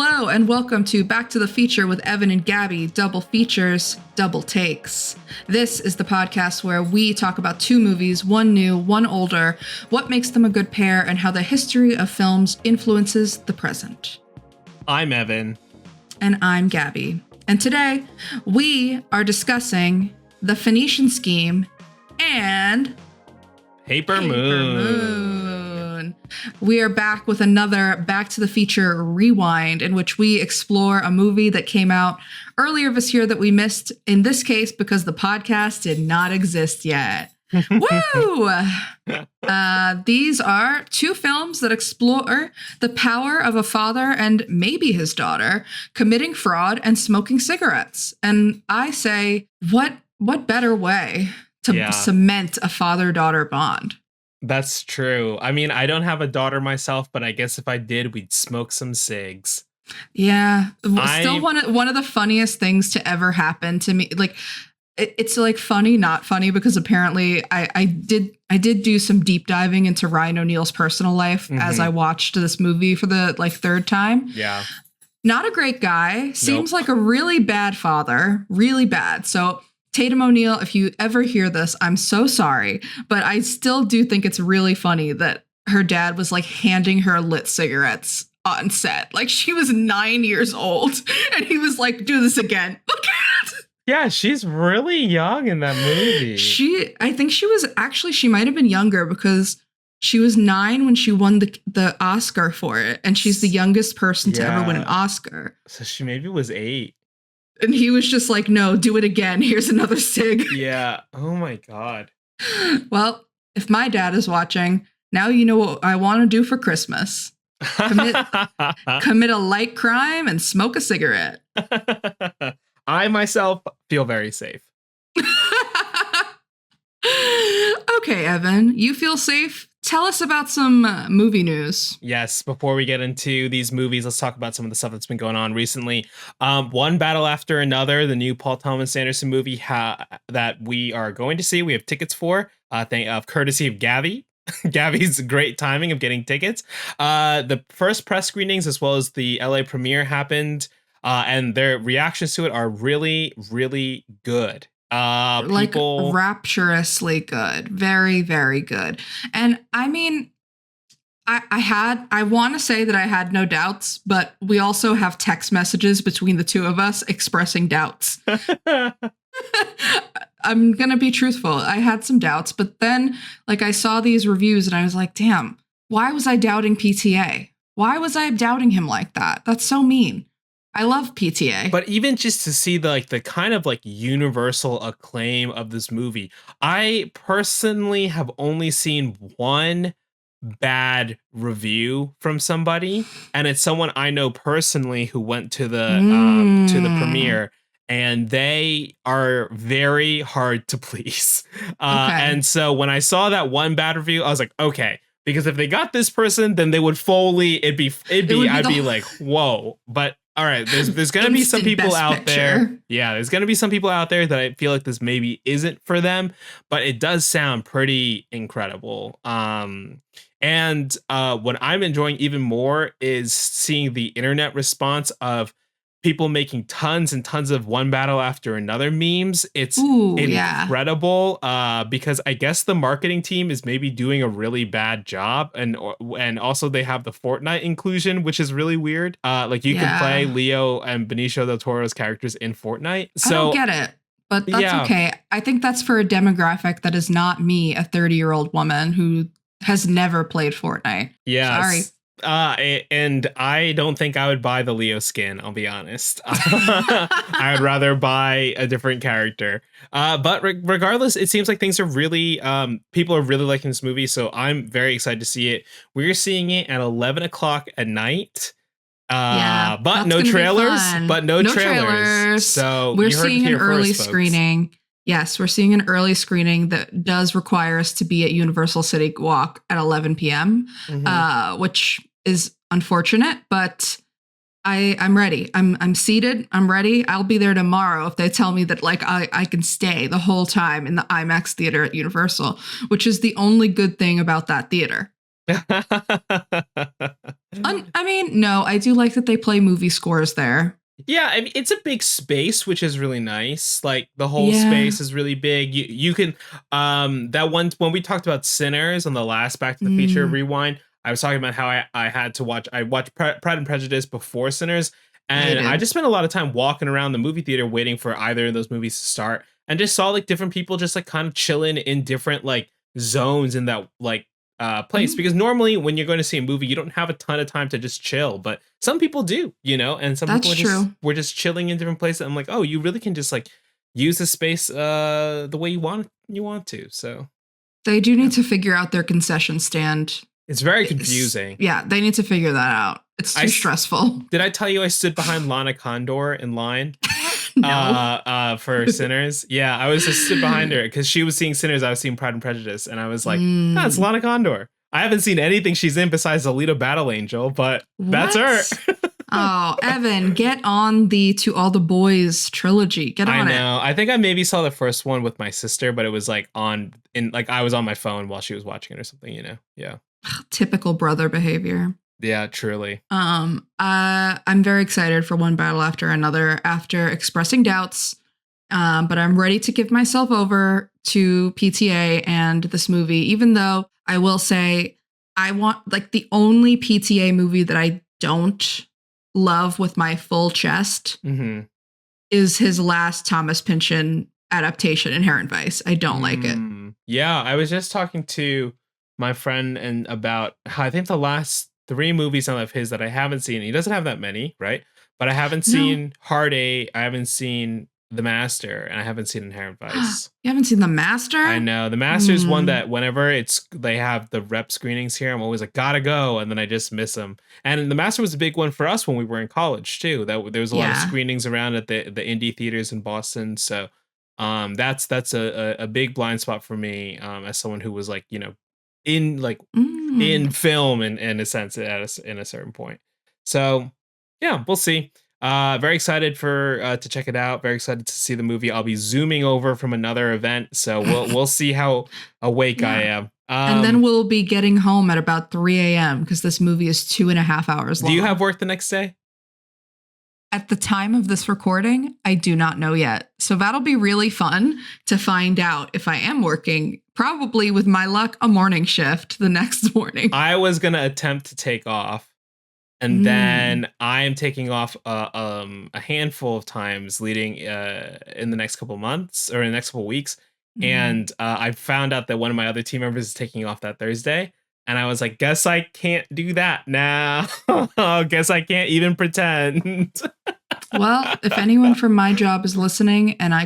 Hello and welcome to Back to the Feature with Evan and Gabby, double features, double takes. This is the podcast where we talk about two movies, one new, one older, what makes them a good pair, and how the history of films influences the present. I'm Evan. And I'm Gabby. And today we are discussing The Phoenician Scheme and Paper Moon. We are back with another Back to the Feature rewind in which we explore a movie that came out earlier this year that we missed, in this case because the podcast did not exist yet. Woo! These are two films that explore the power of a father and maybe his daughter committing fraud and smoking cigarettes. And I say, what better way to cement a father-daughter bond? That's true. I mean, I don't have a daughter myself, but I guess if I did, we'd smoke some cigs. Yeah. Still one of the funniest things to ever happen to me. Like, it's like funny, not funny, because apparently I did do some deep diving into Ryan O'Neal's personal life as I watched this movie for the third time. Yeah. Not a great guy. Seems like a really bad father. Really bad. So Tatum O'Neal, if you ever hear this, I'm so sorry, but I still do think it's really funny that her dad was like handing her lit cigarettes on set. Like, she was 9 years old and he was like, do this again. Look at it. Yeah, she's really young in that movie. I think she might have been younger because she was 9 when she won the Oscar for it. And she's the youngest person to ever win an Oscar. So she maybe was 8. And he was just like, no, do it again. Here's another cig. Yeah. Oh, my God. Well, if my dad is watching, now you know what I want to do for Christmas. Commit a light crime and smoke a cigarette. I myself feel very safe. Okay, Evan, you feel safe? Tell us about some movie news. Yes, before we get into these movies, let's talk about some of the stuff that's been going on recently. One Battle After Another, the new Paul Thomas Anderson movie that we are going to see. We have tickets for, courtesy of Gabby. Gabby's great timing of getting tickets. The first press screenings as well as the LA premiere happened, and their reactions to it are really, really good. People rapturously good, very, very good. And I mean, I want to say that I had no doubts, but we also have text messages between the two of us expressing doubts. I'm gonna be truthful. I had some doubts, but then I saw these reviews and I was like, damn, why was I doubting PTA? Why was I doubting him like that? That's so mean. I love PTA. But even just to see the kind of universal acclaim of this movie, I personally have only seen one bad review from somebody, and it's someone I know personally who went to the premiere, and they are very hard to please. And so when I saw that one bad review, I was like, okay, because if they got this person, then they would I'd be like, whoa. But all right, there's going to be some people out there. Yeah, there's going to be some people out there that I feel like this maybe isn't for them, but it does sound pretty incredible. And what I'm enjoying even more is seeing the internet response of people making tons and tons of One Battle After Another memes. It's incredible because I guess the marketing team is maybe doing a really bad job, and also they have the Fortnite inclusion, which is really weird. You can play Leo and Benicio Del Toro's characters in Fortnite. So I don't get it, but that's okay. I think that's for a demographic that is not me, a 30-year-old woman who has never played Fortnite. Yeah, sorry. And I don't think I would buy the Leo skin, I'll be honest. I would rather buy a different character. But regardless, it seems like things are really, people are really liking this movie. So I'm very excited to see it. We're seeing it at 11 o'clock at night. But no trailers. So we're seeing an early screening. Yes, we're seeing an early screening that does require us to be at Universal City Walk at 11 p.m., which is unfortunate, but I'm ready. I'm seated. I'm ready. I'll be there tomorrow if they tell me that I can stay the whole time in the IMAX theater at Universal, which is the only good thing about that theater. I mean, no, I do like that they play movie scores there. Yeah, I mean, it's a big space, which is really nice. Like the whole Yeah. space is really big. You can that one when we talked about Sinners on the last Back to the Future Mm, rewind, I was talking about how I had to watch I watched Pride and Prejudice before Sinners, and I hated. just spent a lot of time walking around the movie theater waiting for either of those movies to start, and just saw like different people just like kind of chilling in different like zones in that like place, Mm, because normally when you're going to see a movie you don't have a ton of time to just chill, but some people do, and some people that's are just true. we're just chilling in different places. I'm like, oh, you really can just like use the space the way you want to. So They do yeah, need to figure out their concession stand. it's very confusing. Yeah, they need to figure that out. It's I too stressful. did I tell you I stood behind Lana Condor in line No. for Sinners? Yeah, I was just stood behind her because she was seeing Sinners, I was seeing Pride and Prejudice, and I was like, that's Mm, Lana Condor. I haven't seen anything she's in besides Alita Battle Angel, but that's her. what? Oh, Evan, get on the To All the Boys trilogy. Get I on it. know. I think I maybe saw the first one with my sister, but it was like I was on my phone while she was watching it or something. Yeah. Typical brother behavior. Yeah, truly. I'm very excited for One Battle After Another after expressing doubts. But I'm ready to give myself over to PTA and this movie, even though I will say I want like the only PTA movie that I don't love with my full chest Mm-hmm. is his last Thomas Pynchon adaptation, Inherent Vice. I don't like it. Yeah, I was just talking to my friend and about how I think the last three movies of his that I haven't seen. He doesn't have that many, right? But I haven't No. seen Hard Eight. I haven't seen The Master, and I haven't seen Inherent Vice. You haven't seen The I Master? know. The Master is one Hmm. that whenever they have the rep screenings here, I'm always like, gotta go, and then I just miss them. And The Master was a big one for us when we were in college too. That there was a lot of Yeah. screenings around at the indie theaters in Boston. So that's a big blind spot for me, as someone who was like, in like Mm. in film in a sense in a certain point. So yeah, we'll see. Very excited for to check it out. Very excited to see the movie. I'll be zooming over from another event, so we'll see how awake I Yeah. am. And then we'll be getting home at about 3 a.m. because this movie is 2.5 hours long. Do you have work the next day? At the time of this recording, I do not know yet. So that'll be really fun to find out if I am working, probably with my luck, a morning shift the next morning. I was gonna attempt to take off, and then I am taking off a handful of times leading in the next couple months or in the next couple weeks, Mm. and I found out that one of my other team members is taking off that Thursday, and I was like, guess I can't do that now. Guess I can't even pretend. Well, if anyone from my job is listening and I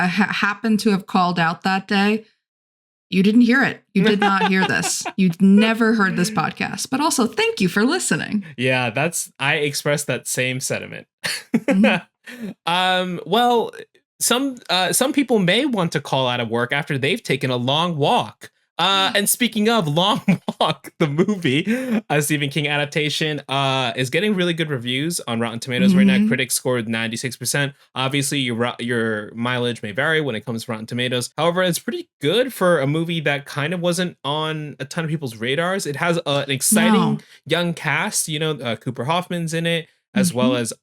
happen to have called out that day, you didn't hear it. You did not hear this. You never heard this podcast. But also, thank you for listening. Yeah, I expressed that same sentiment. Mhm. Well, some people may want to call out of work after they've taken a long walk. And speaking of Long Walk, the movie, a Stephen King adaptation, is getting really good reviews on Rotten Tomatoes right now. Mhm. Critics scored 96%. Obviously, your mileage may vary when it comes to Rotten Tomatoes. However, it's pretty good for a movie that kind of wasn't on a ton of people's radars. It has an No. exciting young cast. Cooper Hoffman's in it, as well Mhm. as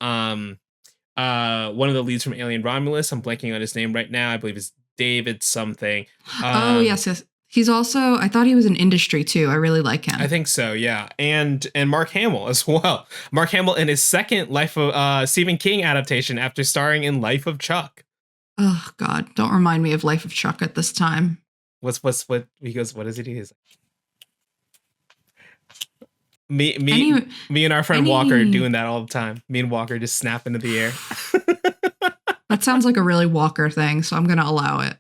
one of the leads from Alien Romulus. I'm blanking on his name right now. I believe it's David something. Oh, yes, yes. He's also, I thought he was in Industry too. I really like him. I think so, yeah. And Mark Hamill as well. Mark Hamill in his second Life of Stephen King adaptation after starring in Life of Chuck. Oh, God. Don't remind me of Life of Chuck at this time. What he goes, what does he do? He's me and our friend Walker doing that all the time. Me and Walker just snap into the air. That sounds like a really Walker thing, so I'm going to allow it.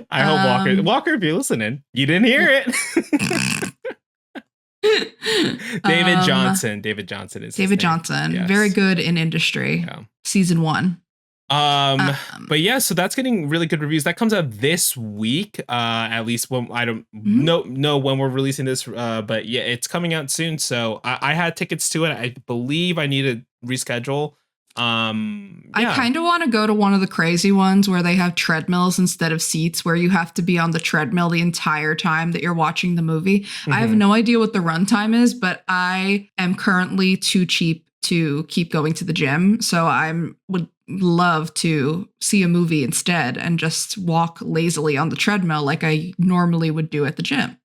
I hope Walker, if you're listening, you didn't hear it. David Johnson is David Johnson. Yes. Very good in Industry. Yeah. Season 1. But yeah, so that's getting really good reviews. That comes out this week. At least when I don't know when we're releasing this, but yeah, it's coming out soon. So I had tickets to it. I believe I need to reschedule I kind of want to go to one of the crazy ones where they have treadmills instead of seats, where you have to be on the treadmill the entire time that you're watching the movie. Mm-hmm. I have no idea what the runtime is, but I am currently too cheap to keep going to the gym. So I would love to see a movie instead and just walk lazily on the treadmill like I normally would do at the gym.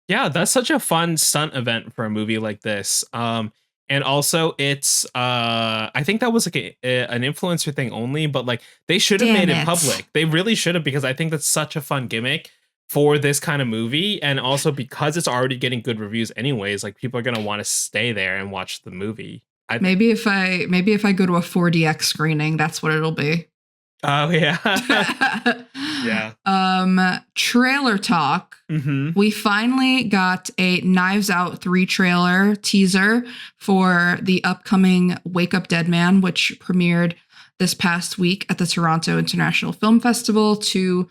Yeah, that's such a fun stunt event for a movie like this. And also it's I think that was like an influencer thing only, but like they should have made it public. They really should have, because I think that's such a fun gimmick for this kind of movie. And also because it's already getting good reviews anyways, like people are going to want to stay there and watch the movie. Maybe if I go to a 4DX screening, that's what it'll be. Oh yeah. Yeah. Trailer talk. Mm-hmm. We finally got a Knives Out 3 trailer teaser for the upcoming Wake Up Dead Man, which premiered this past week at the Toronto International Film Festival to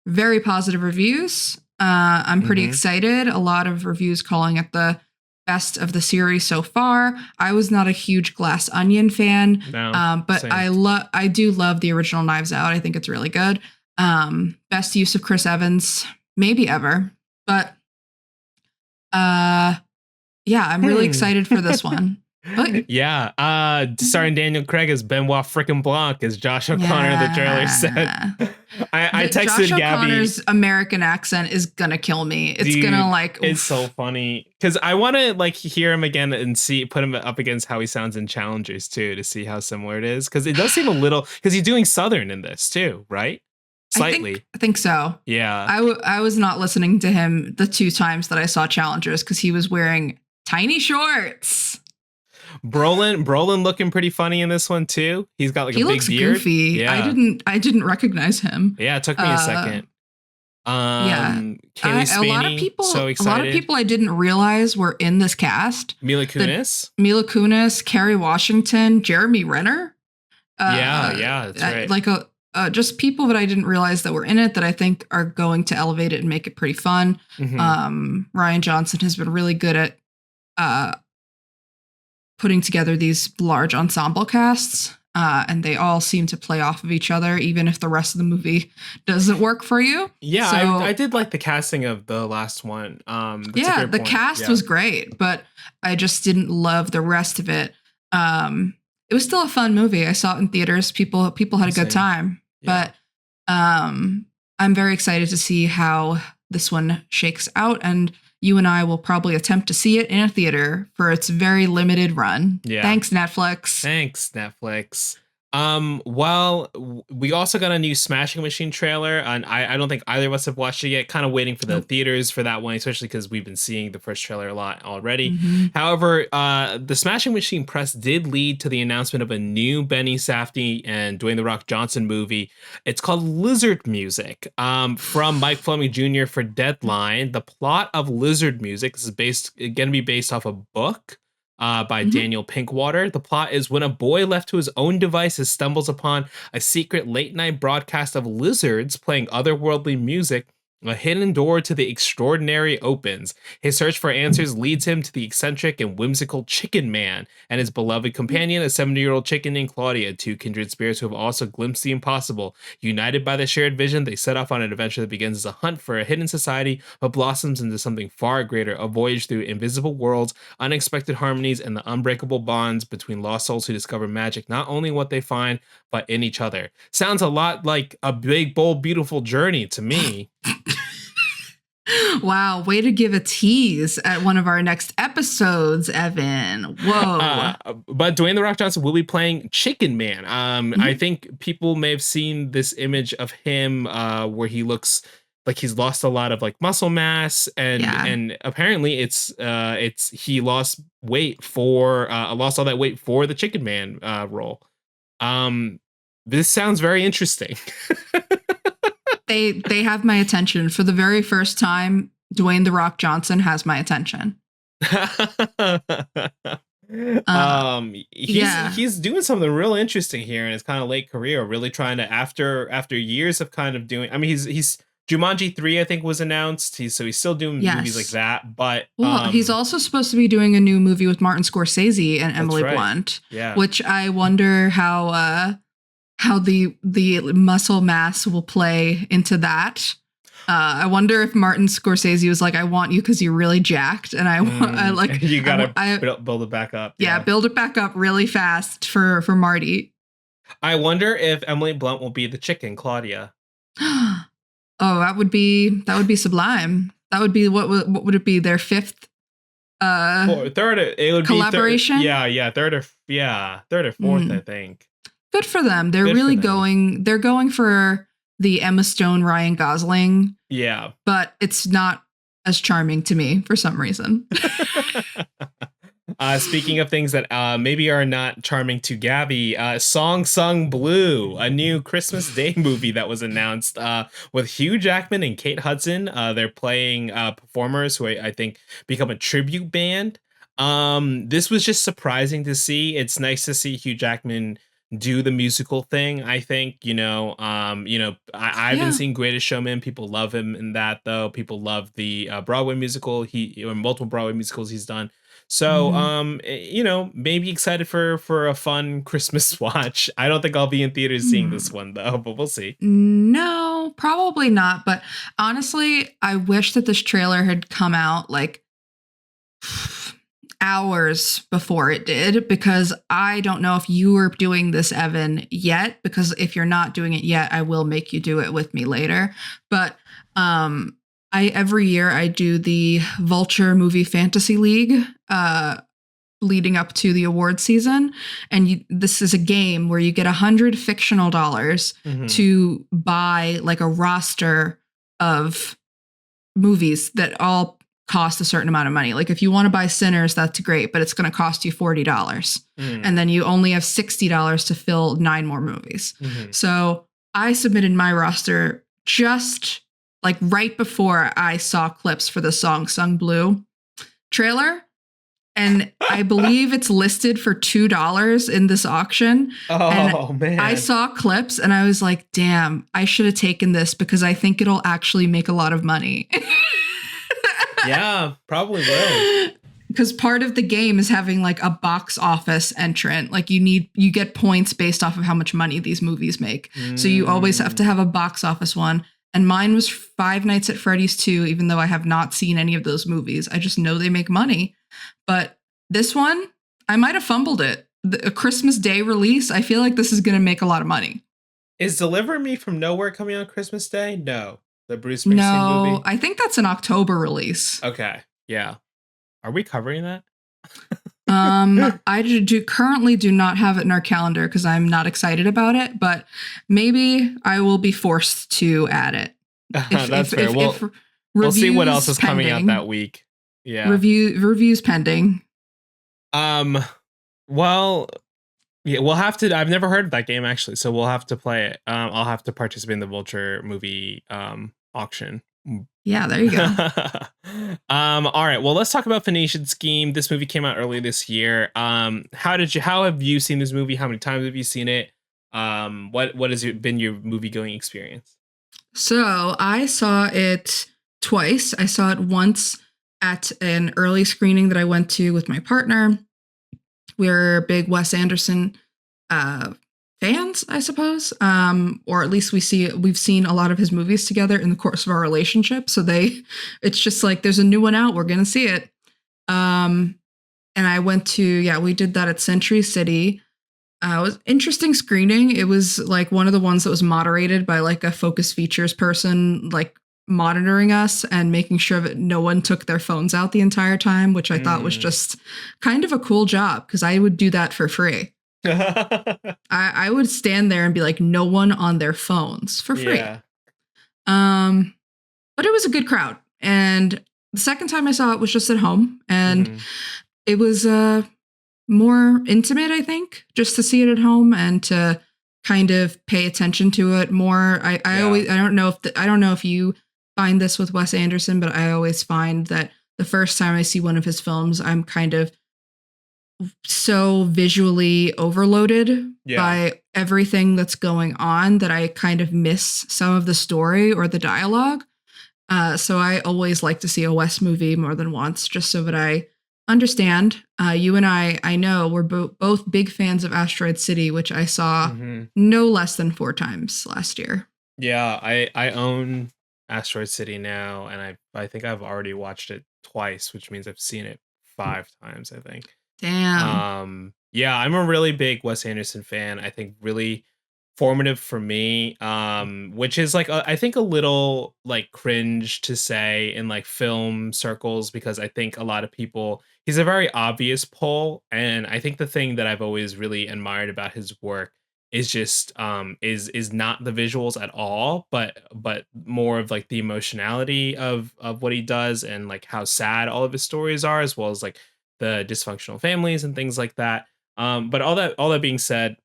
very positive reviews. I'm pretty excited. A lot of reviews calling it the best of the series so far. I was not a huge Glass Onion fan, but same. I do love the original Knives Out. I think it's really good. Best use of Chris Evans maybe ever, but yeah, I'm really excited for this one. Yeah, starring Daniel Craig as Benoit frickin' Blanc, as Josh O'Connor, the trailer said. I texted Josh Gabby. O'Connor's American accent is gonna kill me. It's gonna like. It's so funny because I want to like hear him again and put him up against how he sounds in Challengers too, to see how similar it is, because it does seem a little, because he's doing Southern in this too, right? Slightly. I think so. Yeah. I was not listening to him the 2 times that I saw Challengers because he was wearing tiny shorts. Brolin looking pretty funny in this one too. He's got like a big beard. He looks goofy. Yeah. I didn't recognize him. Yeah, it took me a second. Kaylee Spaney, a lot of people, so excited. A lot of people I didn't realize were in this cast. Mila Kunis, Kerry Washington, Jeremy Renner. That's right. Like just people that I didn't realize that were in it that I think are going to elevate it and make it pretty fun. Mm-hmm. Ryan Johnson has been really good at putting together these large ensemble casts, and they all seem to play off of each other, even if the rest of the movie doesn't work for you. Yeah, so, I did like the casting of the last one. The cast was great, but I just didn't love the rest of it. It was still a fun movie. I saw it in theaters. People had a good time. Yeah. But I'm very excited to see how this one shakes out, and you and I will probably attempt to see it in a theater for its very limited run. Yeah. Thanks, Netflix. Well, we also got a new Smashing Machine trailer, and I don't think either of us have watched it yet. Kind of waiting for the theaters for that one, especially because we've been seeing the first trailer a lot already. Mm-hmm. However, the Smashing Machine press did lead to the announcement of a new Benny Safdie and Dwayne "The Rock" Johnson movie. It's called Lizard Music, from Mike Fleming Jr. for Deadline. The plot of Lizard Music is going to be based off a book by Daniel Pinkwater. The plot is when a boy left to his own devices stumbles upon a secret late-night broadcast of lizards playing otherworldly music, a hidden door to the extraordinary opens. His search for answers leads him to the eccentric and whimsical Chicken Man and his beloved companion, a 70-year-old chicken named Claudia, 2 kindred spirits who have also glimpsed the impossible. United by the shared vision, they set off on an adventure that begins as a hunt for a hidden society, but blossoms into something far greater, a voyage through invisible worlds, unexpected harmonies, and the unbreakable bonds between lost souls who discover magic, not only in what they find, but in each other. Sounds a lot like a big, bold, beautiful journey to me. Wow, way to give a tease at one of our next episodes, Evan. Whoa. But Dwayne "The Rock" Johnson will be playing Chicken Man. I think people may have seen this image of him where he looks like he's lost a lot of like muscle mass, and apparently it's he lost weight for lost all that weight for the Chicken Man role. This sounds very interesting. They have my attention. For the very first time, Dwayne "The Rock" Johnson has my attention. He's doing something real interesting here in his kind of late career, really trying to after years of kind of doing, I mean, he's Jumanji 3, I think, was announced. He's still doing movies like that. But well, he's also supposed to be doing a new movie with Martin Scorsese and Emily Blunt. Yeah. Which I wonder how the muscle mass will play into that. I wonder if Martin Scorsese was like, I want you because you're really jacked, and I like you gotta build it back up. Yeah, build it back up really fast for Marty. I wonder if Emily Blunt will be the chicken, Claudia. Oh, that would be sublime. That would be what would it be? Their fifth third, it would collaboration? Be third or fourth, I think. Good for them. They're really going. They're going for the Emma Stone, Ryan Gosling. Yeah, but it's not as charming to me for some reason. Speaking of things that maybe are not charming to Gabby, Song Sung Blue, a new Christmas Day movie that was announced with Hugh Jackman and Kate Hudson. They're playing performers who I think become a tribute band. This was just surprising to see. It's nice to see Hugh Jackman do the musical thing. I think, I've been seeing Greatest Showman. People love him in that, though. People love the Broadway musical. Multiple Broadway musicals he's done. So, maybe excited for a fun Christmas watch. I don't think I'll be in theaters seeing this one, though, but we'll see. No, probably not. But honestly, I wish that this trailer had come out like hours before it did, because I don't know if you were doing this, Evan, yet, because if you're not doing it yet, I will make you do it with me later. But every year I do the Vulture Movie Fantasy League leading up to the award season. And this is a game where you get 100 fictional dollars to buy like a roster of movies that all cost a certain amount of money. Like if you want to buy Sinners, that's great, but it's going to cost you $40. And then you only have $60 to fill 9 more movies. So I submitted my roster just like right before I saw clips for the Song Sung Blue trailer. And I believe it's listed for $2 in this auction. Oh, man. I saw clips and I was like, damn, I should have taken this because I think it'll actually make a lot of money. Yeah, probably will. Because part of the game is having like a box office entrant. Like you get points based off of how much money these movies make. So you always have to have a box office one. And mine was Five Nights at Freddy's 2, even though I have not seen any of those movies. I just know they make money. But this one, I might have fumbled it. A Christmas Day release, I feel like this is going to make a lot of money. Is Deliver Me from Nowhere coming on Christmas Day? No. The Bruce Springsteen movie? I think that's an October release. Okay. Yeah. Are we covering that? I currently do not have it in our calendar because I'm not excited about it, but maybe I will be forced to add it. That's fair. We'll see what else is coming out that week. Yeah. Reviews pending. Well, yeah, we'll have to. I've never heard of that game actually, so we'll have to play it. I'll have to participate in the Vulture movie auction. Yeah, there you go. All right. Well, let's talk about Phoenician Scheme. This movie came out earlier this year. How have you seen this movie? How many times have you seen it? What has been your movie going experience? So I saw it twice. I saw it once at an early screening that I went to with my partner. We're big Wes Anderson fans, I suppose, or at least we've seen a lot of his movies together in the course of our relationship. So it's just like there's a new one out, we're gonna see it. And I went to we did that at Century City. It was interesting screening. It was like one of the ones that was moderated by like a Focus Features person, like monitoring us and making sure that no one took their phones out the entire time, which I thought was just kind of a cool job because I would do that for free. I would stand there and be like, no one on their phones for free. Yeah. But it was a good crowd. And the second time I saw it was just at home, and it was more intimate, I think, just to see it at home and to kind of pay attention to it more. I don't know if you find this with Wes Anderson, but I always find that the first time I see one of his films, I'm kind of so visually overloaded by everything that's going on that I kind of miss some of the story or the dialogue. So I always like to see a Wes movie more than once, just so that I understand. You and I know we're both big fans of Asteroid City, which I saw no less than 4 times last year. Yeah, I own Asteroid City now, and I think I've already watched it twice, which means I've seen it 5 times, I think. Damn. Yeah, I'm a really big Wes Anderson fan. I think really formative for me, which is like I think a little like cringe to say in like film circles because I think a lot of people he's a very obvious pull, and I think the thing that I've always really admired about his work is just is not the visuals at all, but more of like the emotionality of what he does and like how sad all of his stories are, as well as like the dysfunctional families and things like that. But all that being said,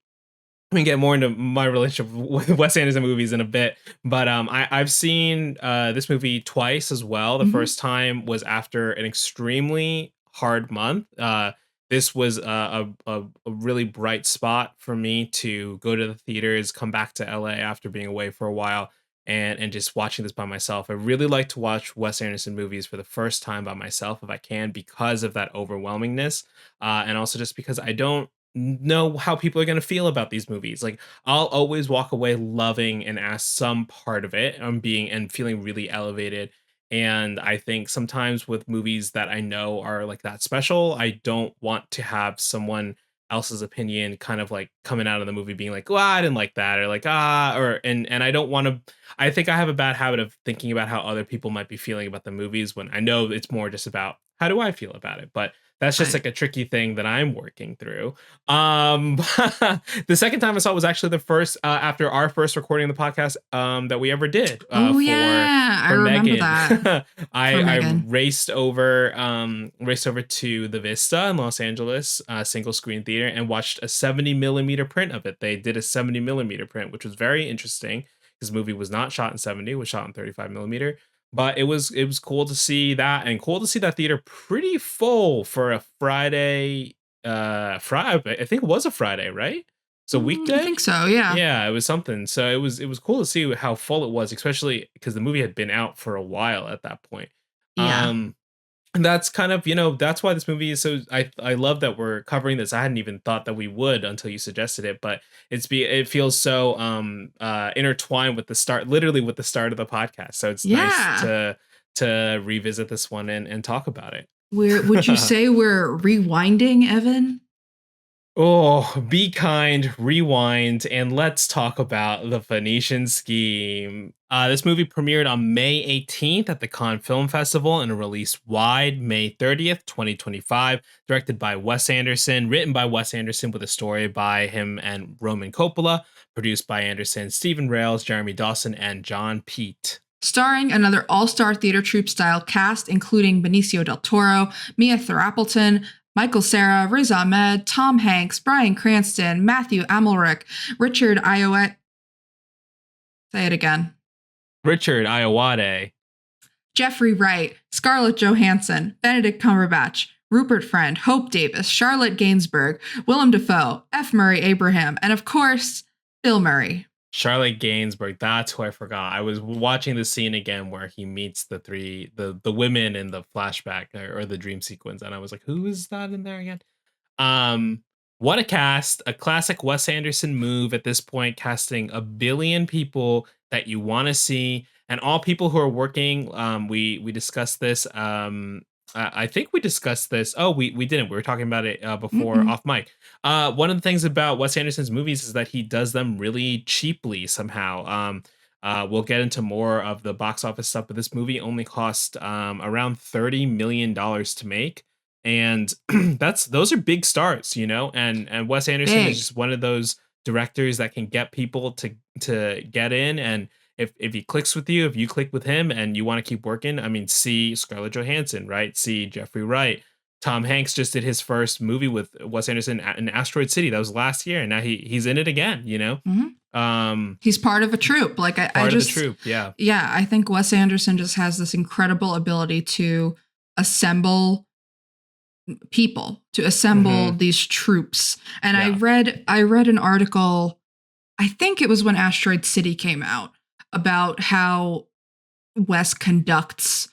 we can get more into my relationship with Wes Anderson movies in a bit. But I've seen this movie twice as well. The Mhm. first time was after an extremely hard month. This was a really bright spot for me to go to the theaters, come back to LA after being away for a while, and just watching this by myself. I really like to watch Wes Anderson movies for the first time by myself if I can because of that overwhelmingness, and also just because I don't know how people are going to feel about these movies. Like I'll always walk away loving and as some part of it being and feeling really elevated. And I think sometimes with movies that I know are like that special, I don't want to have someone else's opinion kind of like coming out of the movie being like, well, I didn't like that, or like, or and I don't want to I think I have a bad habit of thinking about how other people might be feeling about the movies when I know it's more just about how do I feel about it. But that's just Right. like a tricky thing that I'm working through. The second time I saw it was actually the first after our first recording of the podcast that we ever did Oh yeah, I for remember Megan. that for I Megan. raced over to the Vista in Los Angeles, single screen theater, and watched a 70 millimeter print of it. They did a 70 millimeter print, which was very interesting. This movie was not shot in 70, it was shot in 35 millimeter. But it was cool to see that, and cool to see that theater pretty full for a Friday. Friday, I think it was a Friday, right? It's a I weekday. think so. Yeah. Yeah, it was something. So it was cool to see how full it was, especially because the movie had been out for a while at that point. Yeah. Um, and that's kind of, that's why this movie is so I love that we're covering this. I hadn't even thought that we would until you suggested it, but it feels so intertwined with the start, literally with the start of the podcast. So it's nice Yeah. to revisit this one and talk about it. Would you say we're rewinding, Evan? Oh, be kind, rewind, and let's talk about the Phoenician Scheme. This movie premiered on May 18th at the Cannes Film Festival and released wide May 30th, 2025. Directed by Wes Anderson, written by Wes Anderson with a story by him and Roman Coppola. Produced by Anderson, Stephen Rails, Jeremy Dawson, and John Peet. Starring another all-star theater troupe style cast, including Benicio Del Toro, Mia Threapleton, Michael Cera, Riz Ahmed, Tom Hanks, Bryan Cranston, Matthew Amalric, Richard Ayoade. Say it again. Richard Ayoade. Jeffrey Wright, Scarlett Johansson, Benedict Cumberbatch, Rupert Friend, Hope Davis, Charlotte Gainsbourg, Willem Dafoe, F. Murray Abraham, and of course, Bill Murray. Charlotte Gainsbourg, that's who I forgot. I was watching the scene again where he meets the women in the flashback or the dream sequence, and I was like, who is that in there again? Um, what a cast, a classic Wes Anderson move at this point, casting a billion people that you want to see, and all people who are working. We discussed this. I think we discussed this. Oh, we didn't. We were talking about it before Mm-mm. off mic. One of the things about Wes Anderson's movies is that he does them really cheaply somehow. We'll get into more of the box office stuff, but this movie only cost around $30 million to make, and those are big stars, and Wes Anderson is Big. just one of those directors that can get people to get in, and if he clicks with you, if you click with him and you want to keep working, I mean, see Scarlett Johansson, right? See Jeffrey Wright. Tom Hanks just did his first movie with Wes Anderson in Asteroid City. That was last year, and now he's in it again. He's part of a troupe. Like I Part of the just, troupe, yeah. yeah, I think Wes Anderson just has this incredible ability to assemble people, to assemble these troops. And Yeah. I read an article I think it was when Asteroid City came out, about how Wes conducts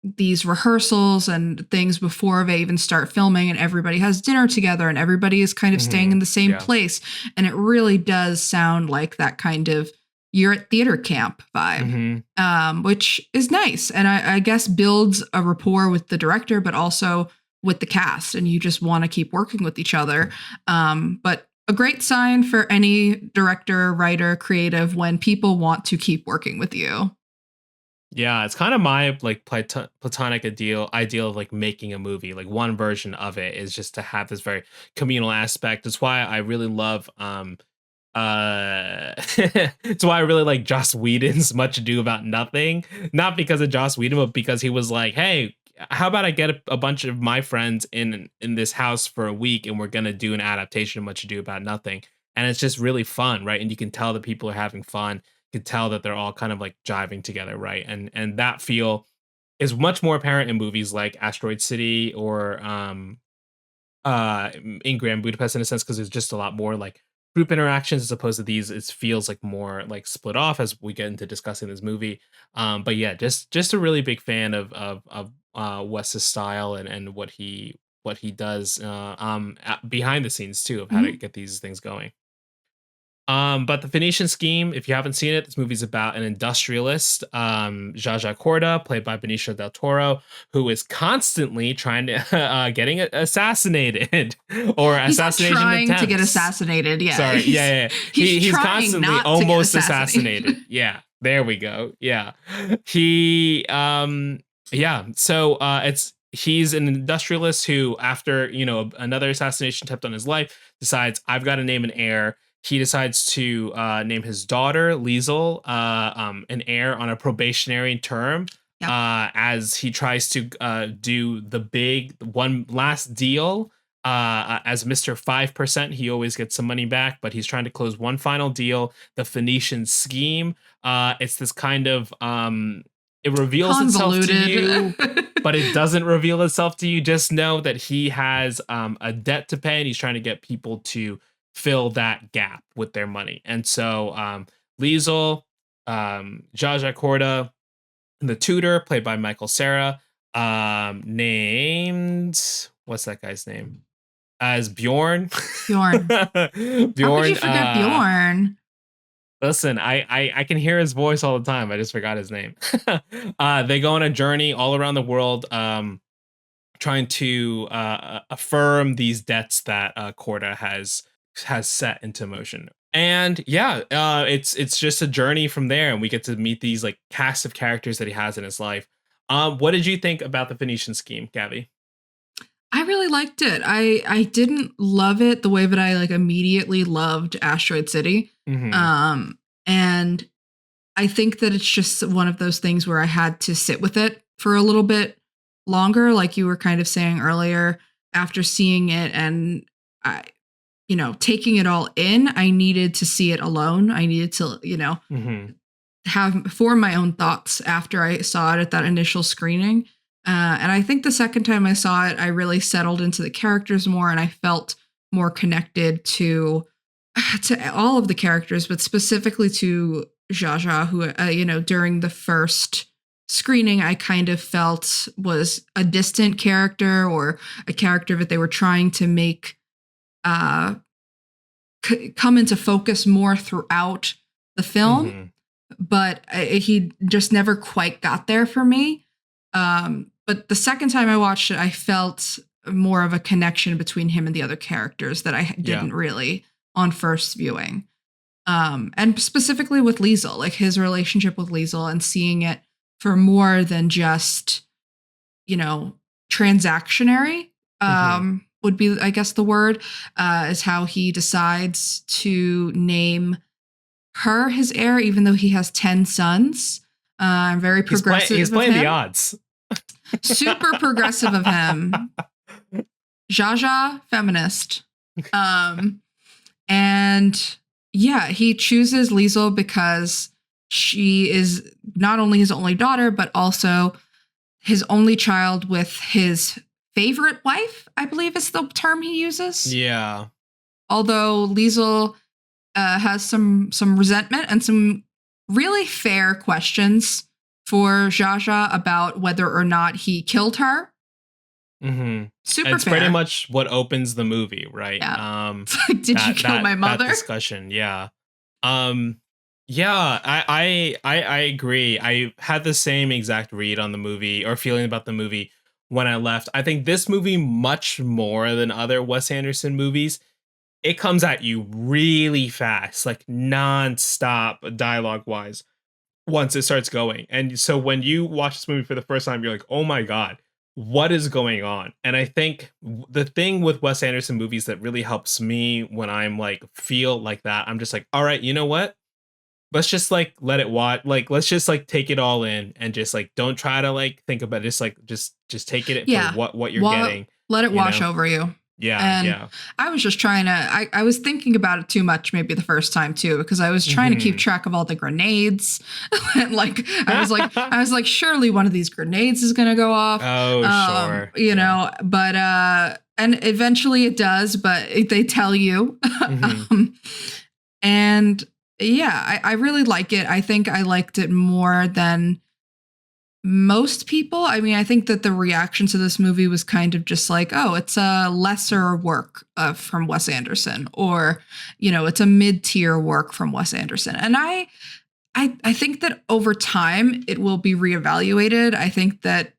these rehearsals and things before they even start filming, and everybody has dinner together and everybody is kind of staying in the same place. And it really does sound like that kind of you're at theater camp vibe, which is nice. And I guess builds a rapport with the director, but also with the cast. And you just want to keep working with each other. But a great sign for any director, writer, creative when people want to keep working with you. Yeah, it's kind of my like platonic ideal of like making a movie. Like one version of it is just to have this very communal aspect. That's why I really love it's why I really like Joss Whedon's Much Ado About Nothing. Not because of Joss Whedon, but because he was like, hey, how about I get a bunch of my friends in this house for a week and we're gonna do an adaptation of Much Ado About Nothing. And it's just really fun, right? And you can tell that people are having fun. You can tell that they're all kind of like jiving together, right? And that feel is much more apparent in movies like Asteroid City or in Grand Budapest, in a sense, because there's just a lot more like group interactions as opposed to these. It feels like more like split off as we get into discussing this movie. But yeah, just a really big fan of Wes's style and what he does behind the scenes too, of how to get these things going. But the Phoenician Scheme, if you haven't seen it, this movie's about an industrialist, Zsa Corda, played by Benicio Del Toro, who is constantly trying to getting assassinated or he's assassination trying attempts. To get assassinated. Yeah. Sorry. Yeah. He's constantly almost assassinated. Yeah. There we go. Yeah. He yeah. So he's an industrialist who, after another assassination attempt on his life, decides I've got to name an heir. He decides to name his daughter Liesel an heir on a probationary term. Yep. As he tries to do the big one last deal. As Mr. 5%, he always gets some money back, but he's trying to close one final deal, the Phoenician Scheme. It's this kind of it reveals itself to you, but it doesn't reveal itself to you. Just know that he has a debt to pay, and he's trying to get people to fill that gap with their money. And so Liesel, Zsa Corda, the tutor, played by Michael Cera, named, what's that guy's name? As Bjorn. Bjorn. How could you forget Bjorn? Listen, I can hear his voice all the time. I just forgot his name. They go on a journey all around the world, trying to affirm these debts that Corda has set into motion. And yeah, it's just a journey from there, and we get to meet these like cast of characters that he has in his life. What did you think about the Phoenician Scheme, Gabby? I really liked it. I didn't love it the way that I like immediately loved Asteroid City. And I think that it's just one of those things where I had to sit with it for a little bit longer, like you were kind of saying earlier. After seeing it and taking it all in, I needed to see it alone. I needed to, form my own thoughts after I saw it at that initial screening. And I think the second time I saw it, I really settled into the characters more, and I felt more connected to all of the characters, but specifically to Zsa, who, during the first screening, I kind of felt was a distant character, or a character that they were trying to make come into focus more throughout the film, but he just never quite got there for me. But the second time I watched it, I felt more of a connection between him and the other characters that I didn't really on first viewing. And specifically with Liesel, like his relationship with Liesel, and seeing it for more than just, transactionary, would be, I guess the word, is how he decides to name her his heir, even though he has 10 sons. Very progressive. He's playing the odds. Super progressive of him. Zsa, feminist. And yeah, he chooses Liesel because she is not only his only daughter, but also his only child with his favorite wife, I believe is the term he uses. Yeah. Although Liesel has some resentment and some really fair questions for Zsa Zsa about whether or not he killed her. Mm-hmm. Super It's fair. pretty much what opens the movie, right? Yeah. Did you kill my mother? That discussion, yeah. Yeah, I agree. I had the same exact read on the movie or feeling about the movie when I left. I think this movie, much more than other Wes Anderson movies, it comes at you really fast, like non-stop dialogue wise once it starts going. And so when you watch this movie for the first time, you're like, oh my God, what is going on? And I think the thing with Wes Anderson movies that really helps me when I'm like feel like that, I'm just like, all right, you know what? Let's just like let it watch, like let's just like take it all in and just like don't try to like think about it. Just like just take it for what you're getting. Let it wash over you. Yeah, and yeah. I was just trying to, I was thinking about it too much maybe the first time too, because I was trying to keep track of all the grenades. And like, I was like, surely one of these grenades is going to go off. Oh, sure. You know, but, and eventually it does, but they tell you. And yeah, I really like it. I think I liked it more than most people. I mean, I think that the reaction to this movie was kind of just like, oh, it's a lesser work from Wes Anderson, or, you know, it's a mid-tier work from Wes Anderson. And I think that over time it will be reevaluated. I think that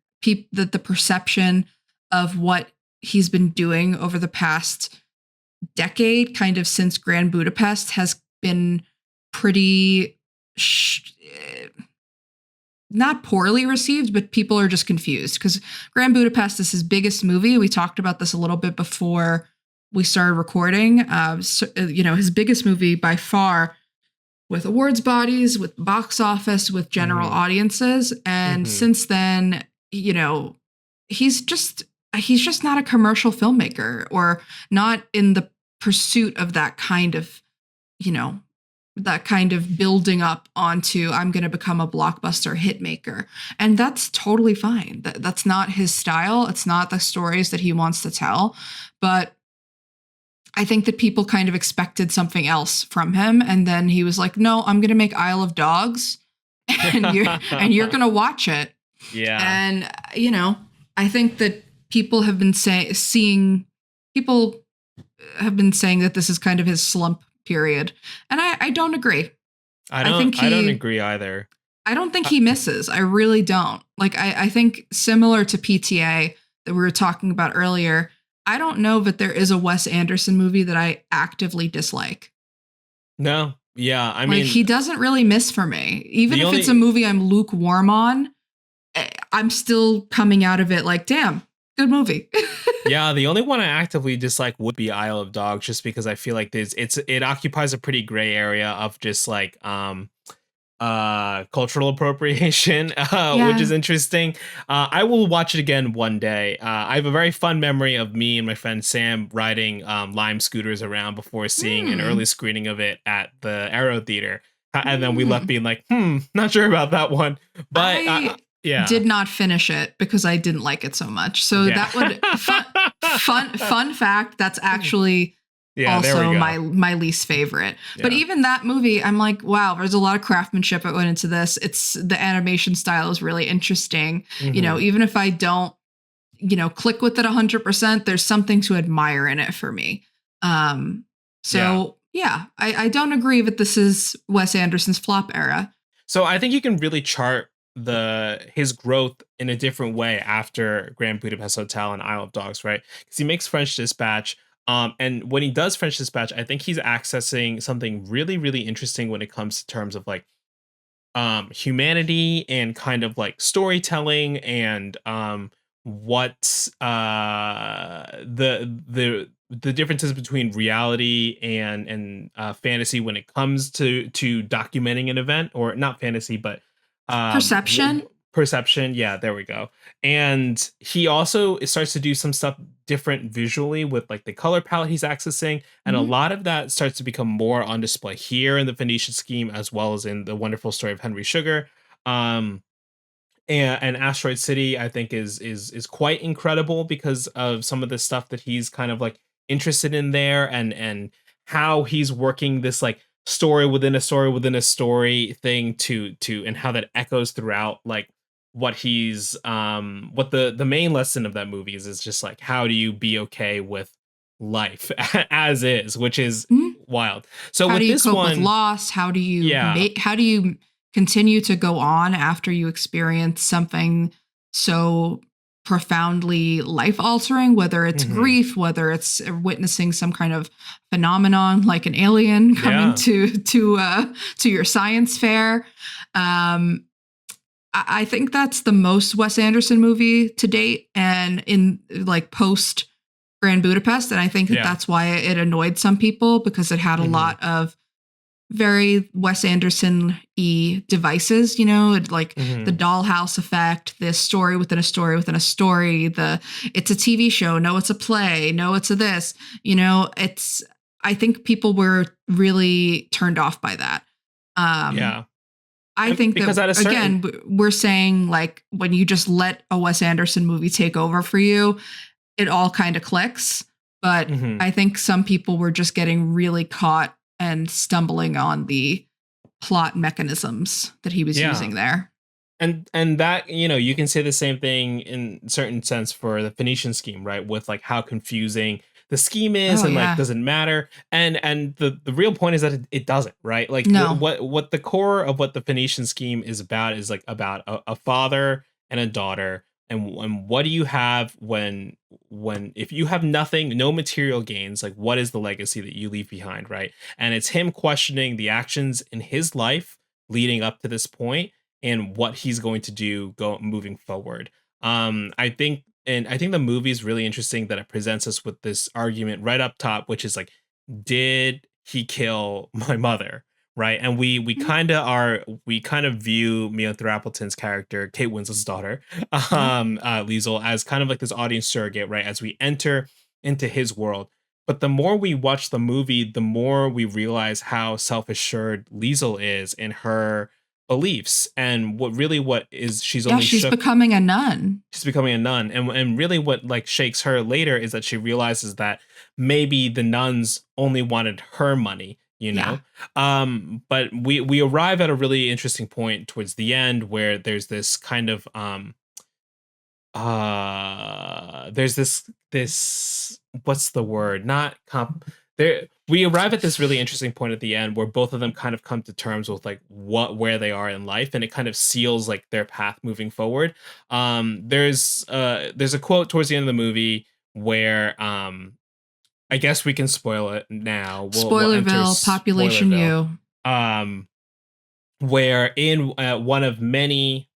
that the perception of what he's been doing over the past decade, kind of since Grand Budapest, has been pretty not poorly received, but people are just confused because Grand Budapest is his biggest movie. We talked about this a little bit before we started recording. You know, his biggest movie by far, with awards bodies, with box office, with general audiences. And since then, you know, he's just not a commercial filmmaker, or not in the pursuit of that kind of, you know, that kind of building up onto, I'm going to become a blockbuster hit maker. And that's totally fine. That's not his style. It's not the stories that he wants to tell. But I think that people kind of expected something else from him. And then he was like, no, I'm going to make Isle of Dogs and you're going to watch it. Yeah. And, you know, I think that people have been saying that this is kind of his slump period. And I don't agree. I don't agree either. I don't think he misses. I really don't. Like, I think similar to PTA that we were talking about earlier, I don't know that there is a Wes Anderson movie that I actively dislike. No. Yeah. I mean, he doesn't really miss for me. Even if it's a movie I'm lukewarm on, I'm still coming out of it like, damn, good movie. Yeah, the only one I actively dislike would be Isle of Dogs, just because I feel like it occupies a pretty gray area of just like cultural appropriation, which is interesting. I will watch it again one day. I have a very fun memory of me and my friend Sam riding Lime scooters around before seeing an early screening of it at the Aero Theater, and then we left being like, not sure about that one, but. Yeah. Did not finish it because I didn't like it so much. So that would fun fact. That's actually also my least favorite. Yeah. But even that movie, I'm like, wow, there's a lot of craftsmanship that went into this. It's the animation style is really interesting. You know, even if I don't, you know, click with it 100%, there's something to admire in it for me. I don't agree that this is Wes Anderson's flop era. So I think you can really chart his growth in a different way after Grand Budapest Hotel and Isle of Dogs, right? Because he makes French Dispatch, and when he does French Dispatch, I think he's accessing something really, really interesting when it comes to terms of like humanity and kind of like storytelling and what the differences between reality and fantasy when it comes to documenting an event, or not fantasy, but perception. Yeah, there we go. And he also starts to do some stuff different visually with like the color palette he's accessing. And a lot of that starts to become more on display here in the Phoenician Scheme, as well as in The Wonderful Story of Henry Sugar. And Asteroid City, I think is quite incredible because of some of the stuff that he's kind of like interested in there, and how he's working this like story within a story within a story thing to and how that echoes throughout, like what he's what the main lesson of that movie is just like, how do you be okay with life as is, which is Mhm. wild. So How do with you this cope with one, loss? How do you yeah. how do you continue to go on after you experience something so profoundly life altering, whether it's Mhm. grief, whether it's witnessing some kind of phenomenon like an alien coming Yeah. to your science fair. Um I think that's the most Wes Anderson movie to date, and in like post Grand Budapest. And I think that Yeah. that's why it annoyed some people, because it had a Mhm. lot of very Wes Anderson-y devices, like the Mhm. dollhouse effect, this story within a story within a story, it's a TV show, no, it's a play, no, it's a this, it's, I think people were really turned off by that. Um, Yeah. I And think because that, at a certain again, we're saying like when you just let a Wes Anderson movie take over for you, it all kind of clicks. But Mhm. I think some people were just getting really caught and stumbling on the plot mechanisms that he was Yeah. using there. And that, you can say the same thing in certain sense for the Phoenician scheme, right? With like how confusing the scheme is Oh, and like yeah. doesn't matter. And the real point is that it doesn't, right? Like No. what the core of what the Phoenician scheme is about is like about a father and a daughter. And what do you have when if you have nothing, no material gains, like what is the legacy that you leave behind, right? And it's him questioning the actions in his life leading up to this point and what he's going to do moving forward. I think the movie is really interesting that it presents us with this argument right up top, which is like, did he kill my mother? Right. And Mhm. we kind of view Mia Threapleton's character, Kate Winslet's daughter, Yeah. Liesel, as kind of like this audience surrogate, right? As we enter into his world. But the more we watch the movie, the more we realize how self-assured Liesel is in her beliefs, and what is she's Yeah, only she's shook becoming a nun. she's becoming a nun, and really what like shakes her later is that she realizes that maybe the nuns only wanted her money, Yeah. but we arrive at a really interesting point towards the end where there's this kind of there's this what's the word, not comp there we arrive at this really interesting point at the end where both of them kind of come to terms with like where they are in life, and it kind of seals like their path moving forward. There's a quote towards the end of the movie where I guess we can spoil it now. We'll enter Spoilerville, population Spoilerville. U. um where in one of many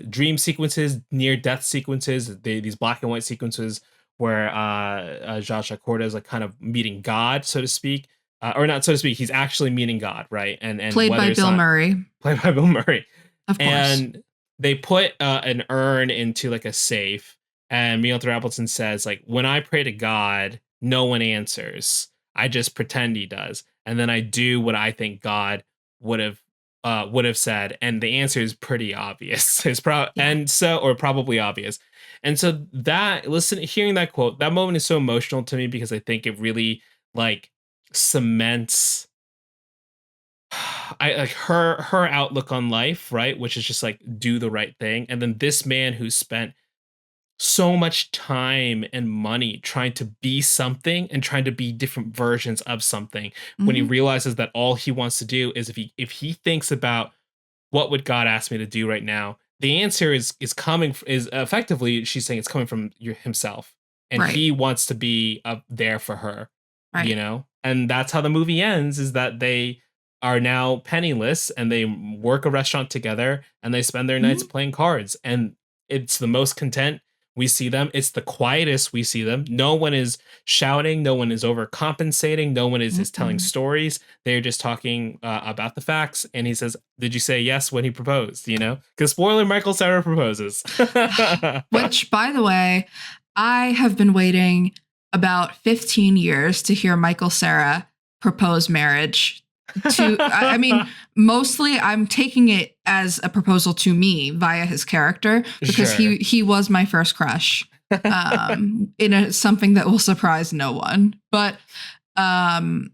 dream sequences, near death sequences, these black and white sequences where Zsa Corda is like kind of meeting God, so to speak, or not so to speak. He's actually meeting God, right? And Played whether by it's Bill not Murray, played by Bill Murray, of course. and they put an urn into like a safe, and Neil Appleton says like, when I pray to God, no one answers. I just pretend he does, and then I do what I think God would have would have said, and the answer is pretty obvious. Yeah. Or probably obvious. And so hearing that quote, that moment is so emotional to me because I think it really like cements I like her outlook on life, right? Which is just like do the right thing. And then this man who spent so much time and money trying to be something and trying to be different versions of something, when he Mhm. realizes that all he wants to do is if he thinks about what would God ask me to do right now, the answer is coming is effectively she's saying it's coming from himself, and Right. he wants to be up there for her, Right. and that's how the movie ends, is that they are now penniless and they work a restaurant together and they spend their nights Mhm. playing cards, and it's the most content we see them. It's the quietest we see them. No one is shouting, no one is overcompensating, no one is telling Mm-mm. stories. They're just talking about the facts. And he says, "Did you say yes when he proposed?" Because spoiler, Michael Cera proposes. Which, by the way, I have been waiting about 15 years to hear Michael Cera propose marriage to, I mean, mostly I'm taking it as a proposal to me via his character, because Sure. he was my first crush, in something that will surprise no one. But um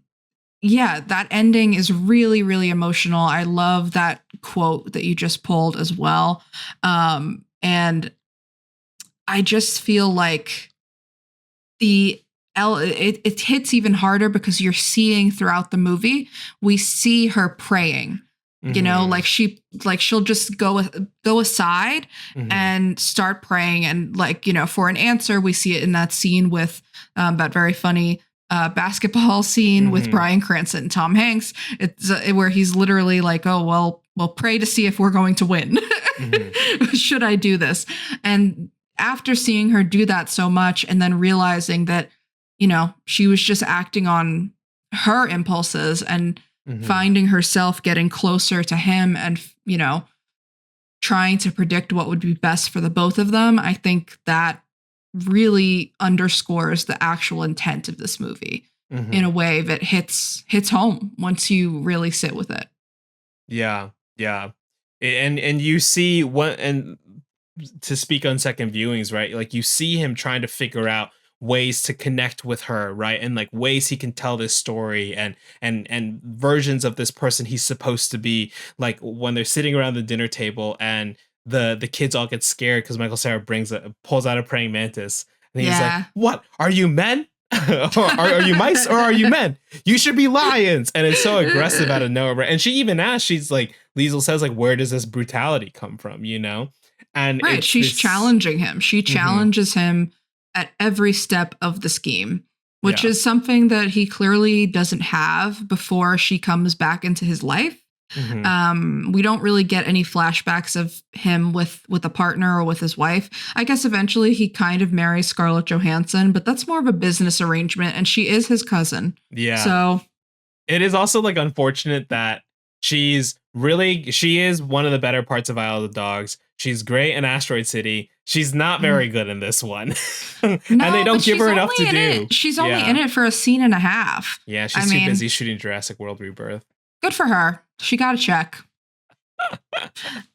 yeah, that ending is really, really emotional. I love that quote that you just pulled as well. And I just feel like it hits even harder because you're seeing throughout the movie, we see her praying. You know, like she'll just go aside and start praying, and like, you know, for an answer. We see it in that scene with that very funny basketball scene with Bryan Cranston and Tom Hanks. It's where he's literally like, oh, well, pray to see if we're going to win. Should I do this? And after seeing her do that so much and then realizing that, you know, she was just acting on her impulses and finding herself getting closer to him and, you know, trying to predict what would be best for the both of them. I think that really underscores the actual intent of this movie in a way that hits home once you really sit with it. Yeah. Yeah. And you see what, and to speak on second viewings, right? Like you see him trying to figure out ways to connect with her, right? And like ways he can tell this story and versions of this person he's supposed to be. Like when they're sitting around the dinner table and the kids all get scared because Michael Cera pulls out a praying mantis, and he's like, "What? Are you men? are you mice or are you men? You should be lions." And it's so aggressive out of nowhere. And she even asks, she's like, Liesl says, like, where does this brutality come from? You know? And right, she's challenging him. She challenges him at every step of the scheme, which is something that he clearly doesn't have before she comes back into his life. We don't really get any flashbacks of him with a partner or with his wife. I guess eventually he kind of marries Scarlett Johansson, but that's more of a business arrangement, and she is his cousin. Yeah. So it is also like unfortunate that she is one of the better parts of Isle of the Dogs. She's great in Asteroid City. She's not very good in this one. And they don't give her enough to do. She's only in it for a scene and a half. Yeah, she's too busy shooting Jurassic World Rebirth. Good for her. She got a check.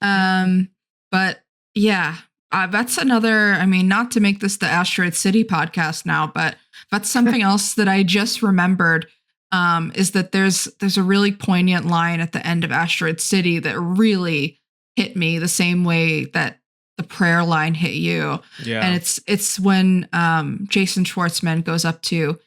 But yeah, that's another, I mean, not to make this the Asteroid City podcast now, but that's something else that I just remembered, is that there's a really poignant line at the end of Asteroid City that really hit me the same way that the prayer line hit you. Yeah. And it's when Jason Schwartzman goes up to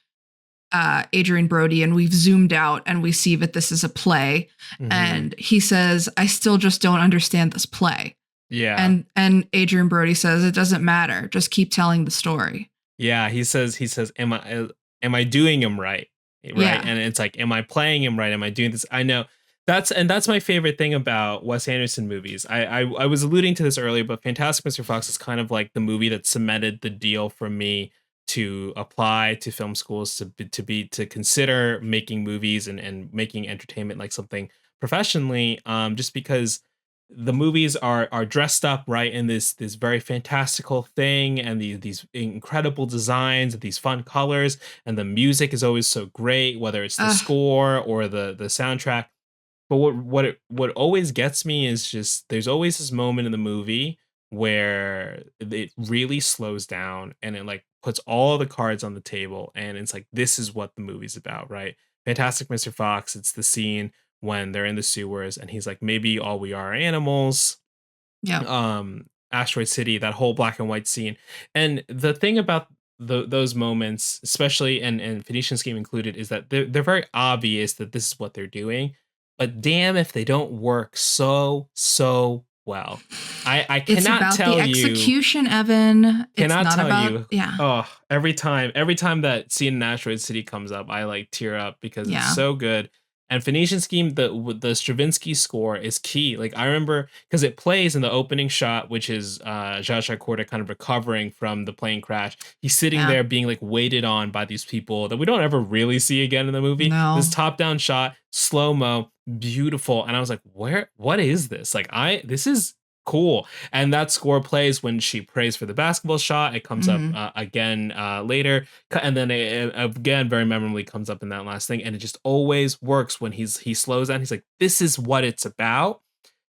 Adrian Brody, and we've zoomed out and we see that this is a play, and he says, "I still just don't understand this play." Yeah. And Adrian Brody says, "It doesn't matter. Just keep telling the story." Yeah, he says, am I doing him right? Right. Yeah. And it's like, am I playing him right? Am I doing this? I know that's my favorite thing about Wes Anderson movies. I was alluding to this earlier, but Fantastic Mr. Fox is kind of like the movie that cemented the deal for me to apply to film schools, to consider making movies and making entertainment like something professionally, just because the movies are dressed up right in this very fantastical thing, and these incredible designs and these fun colors, and the music is always so great, whether it's the score or the soundtrack. But what always gets me is just there's always this moment in the movie where it really slows down and it like puts all the cards on the table, and it's like, this is what the movie's about, right? Fantastic Mr. Fox, it's the scene when they're in the sewers and he's like, maybe all we are animals. Yeah. Asteroid City, that whole black and white scene. And the thing about those moments, especially and Phoenician Scheme included, is that they're very obvious that this is what they're doing, but damn if they don't work so well. I cannot tell you. It's about the execution, Evan. Cannot tell you. Yeah. Oh, every time that scene in Asteroid City comes up, I like tear up because it's so good. And Phoenician Scheme, the Stravinsky score is key. Like I remember because it plays in the opening shot, which is Zsa Corda kind of recovering from the plane crash. He's sitting there being like waited on by these people that we don't ever really see again in the movie. No. This top down shot, slow mo, beautiful. And I was like, what is this? Like this is cool. And that score plays when she prays for the basketball shot. It comes up again later, and then it again very memorably comes up in that last thing. And it just always works when he slows down. He's like, this is what it's about,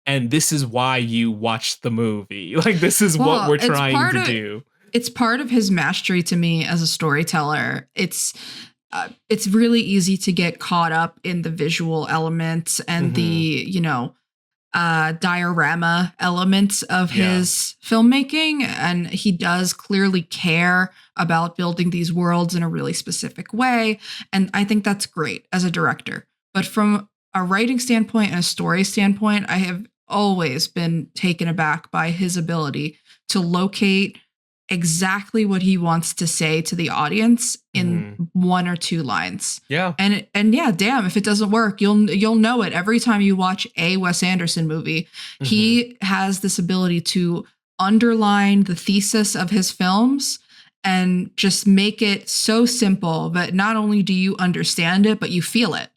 and this is why you watch the movie. Like this is what we're trying to do. It's part of his mastery to me as a storyteller. It's it's really easy to get caught up in the visual elements and the, diorama elements of his filmmaking. And he does clearly care about building these worlds in a really specific way. And I think that's great as a director. But from a writing standpoint and a story standpoint, I have always been taken aback by his ability to locate exactly what he wants to say to the audience in one or two lines. Yeah. And yeah, damn, if it doesn't work, you'll know it every time you watch a Wes Anderson movie. He has this ability to underline the thesis of his films and just make it so simple that not only do you understand it, but you feel it.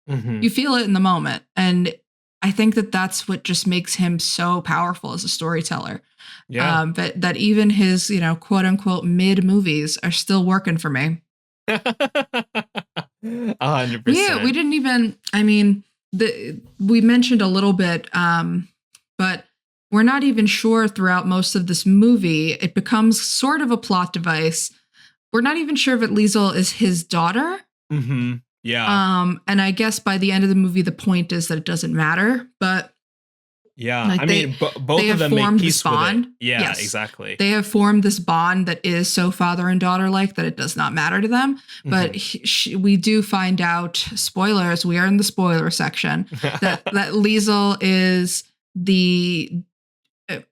You feel it in the moment. And I think that that's what just makes him so powerful as a storyteller. Yeah. That even his, quote unquote mid movies are still working for me. 100%. Yeah, we didn't even, we mentioned a little bit, but we're not even sure throughout most of this movie. It becomes sort of a plot device. We're not even sure if Liesel is his daughter. Yeah. And I guess by the end of the movie, the point is that it doesn't matter. But yeah, both of them make peace with it. Yeah, yes, exactly. They have formed this bond that is so father and daughter like that it does not matter to them. But we do find out, spoilers, we are in the spoiler section, that Liesel is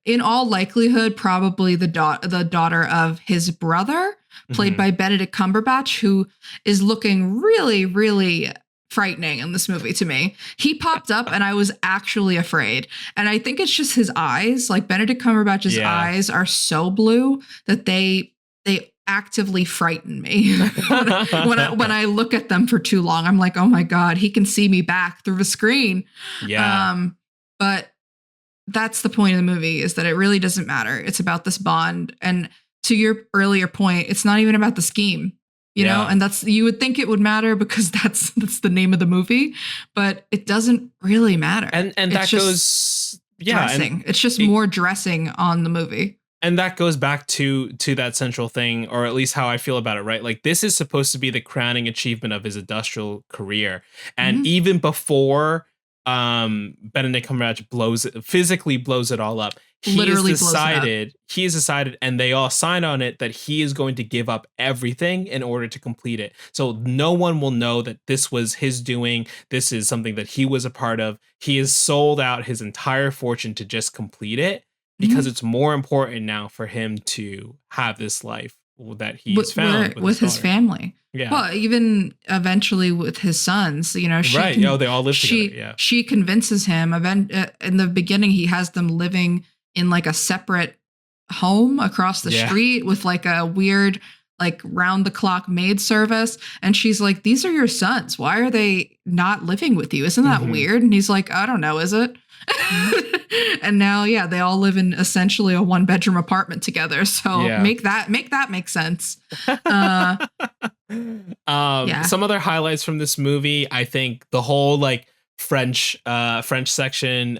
in all likelihood, probably the daughter of his brother, played by Benedict Cumberbatch, who is looking really, really frightening in this movie to me. He popped up and I was actually afraid. And I think it's just his eyes. Like Benedict Cumberbatch's eyes are so blue that they actively frighten me. when I look at them for too long, I'm like, oh my God, he can see me back through the screen. Yeah. But that's the point of the movie, is that it really doesn't matter. It's about this bond. And to your earlier point, it's not even about the scheme. You know, and you would think it would matter because that's the name of the movie, but it doesn't really matter. And that goes, dressing. It's just more dressing on the movie. And that goes back to that central thing, or at least how I feel about it, right? Like this is supposed to be the crowning achievement of his industrial career. And even before Benedict Cumberbatch physically blows it all up, he has decided, and they all sign on it, that he is going to give up everything in order to complete it. So no one will know that this was his doing. This is something that he was a part of. He has sold out his entire fortune to just complete it because it's more important now for him to have this life that he's found with his family. Yeah. Well, even eventually with his sons, they all live together. Yeah. She convinces him. In the beginning, he has them living in like a separate home across the street with like a weird, like round the clock maid service. And she's like, these are your sons. Why are they not living with you? Isn't that weird? And he's like, I don't know. Is it? And now, they all live in essentially a 1-bedroom apartment together. So make that make sense. Some other highlights from this movie, I think the whole like French section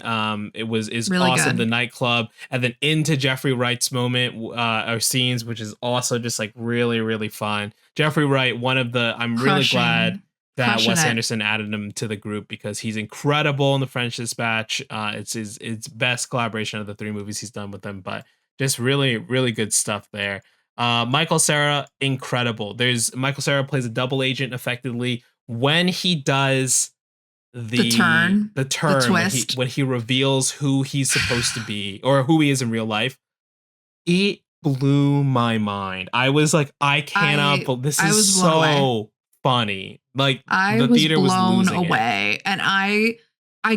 is really awesome. Good. The nightclub, and then into Jeffrey Wright's moment or scenes, which is also just like really, really fun. Jeffrey Wright, I'm really glad that Wes Anderson added him to the group because he's incredible in The French Dispatch. It's his best collaboration of the 3 movies he's done with them, but just really, really good stuff there. Michael Cera, incredible. Michael Cera plays a double agent effectively when he does the turn, the twist, when he reveals who he's supposed to be or who he is in real life. It blew my mind. I was like, I cannot believe this is so funny. Like the theater was blown away. And I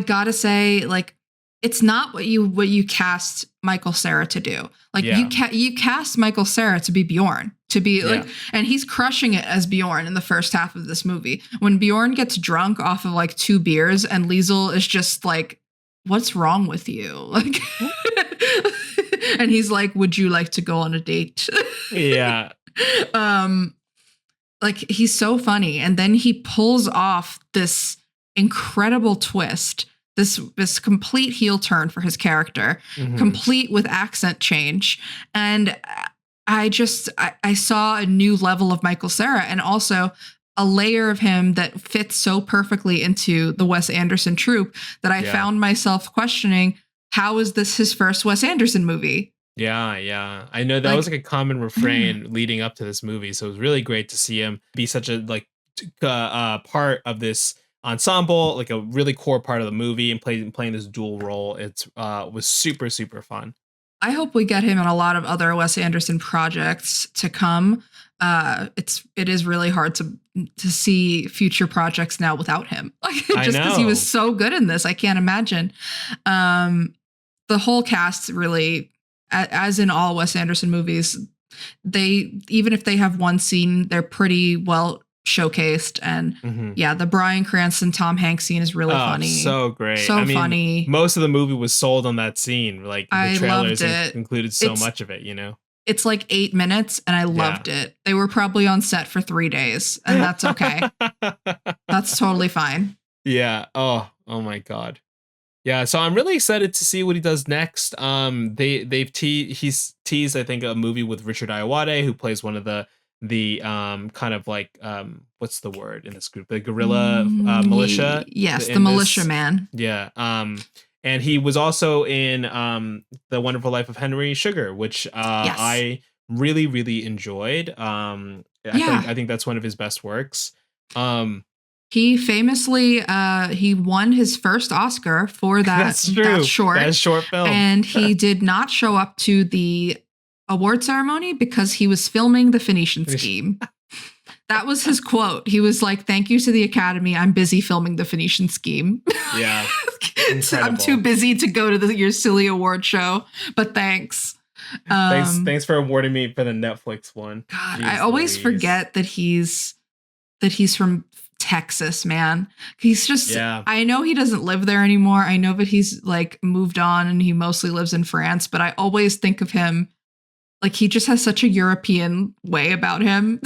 gotta say, like, it's not what you cast Michael Cera to do. Like you cast Michael Cera to be Bjorn, to be like, and he's crushing it as Bjorn in the first half of this movie. When Bjorn gets drunk off of like 2 beers and Liesel is just like, what's wrong with you? Like, and he's like, would you like to go on a date? Yeah. Like he's so funny. And then he pulls off this incredible twist, this complete heel turn for his character, complete with accent change. And I saw a new level of Michael Cera. And also a layer of him that fits so perfectly into the Wes Anderson troupe that I found myself questioning, how is this his first Wes Anderson movie? Yeah. I know that was like a common refrain leading up to this movie. So it was really great to see him be such a part of this ensemble, like a really core part of the movie, and playing this dual role. It was super, super fun. I hope we get him in a lot of other Wes Anderson projects to come. It is really hard to see future projects now without him. Just because he was so good in this, I can't imagine. The whole cast really, as in all Wes Anderson movies, even if they have one scene, they're pretty well showcased. And the Bryan Cranston Tom Hanks scene is really funny. So great. Funny. Most of the movie was sold on that scene. Like the trailers included so much of it, you know? It's like 8 minutes and I loved it. They were probably on set for 3 days and that's okay. That's totally fine. Yeah. Oh my God. Yeah. So I'm really excited to see what he does next. He's teased, I think, a movie with Richard Ayoade, who plays one of the kind of like what's the word in this group, the guerrilla militia. Yes, the militia man. Yeah. And he was also in The Wonderful Life of Henry Sugar, which I really, really enjoyed. I think that's one of his best works. He famously he won his first Oscar for that short film, and he did not show up to the award ceremony because he was filming The Phoenician Scheme. That was his quote. He was like, "Thank you to the Academy. I'm busy filming The Phoenician Scheme." Yeah. I'm too busy to go to your silly award show, but thanks. Thanks for awarding me for the Netflix one. God, I always forget that he's from Texas, man. He's just, I know he doesn't live there anymore. I know that he's like moved on and he mostly lives in France, but I always think of him like he just has such a European way about him.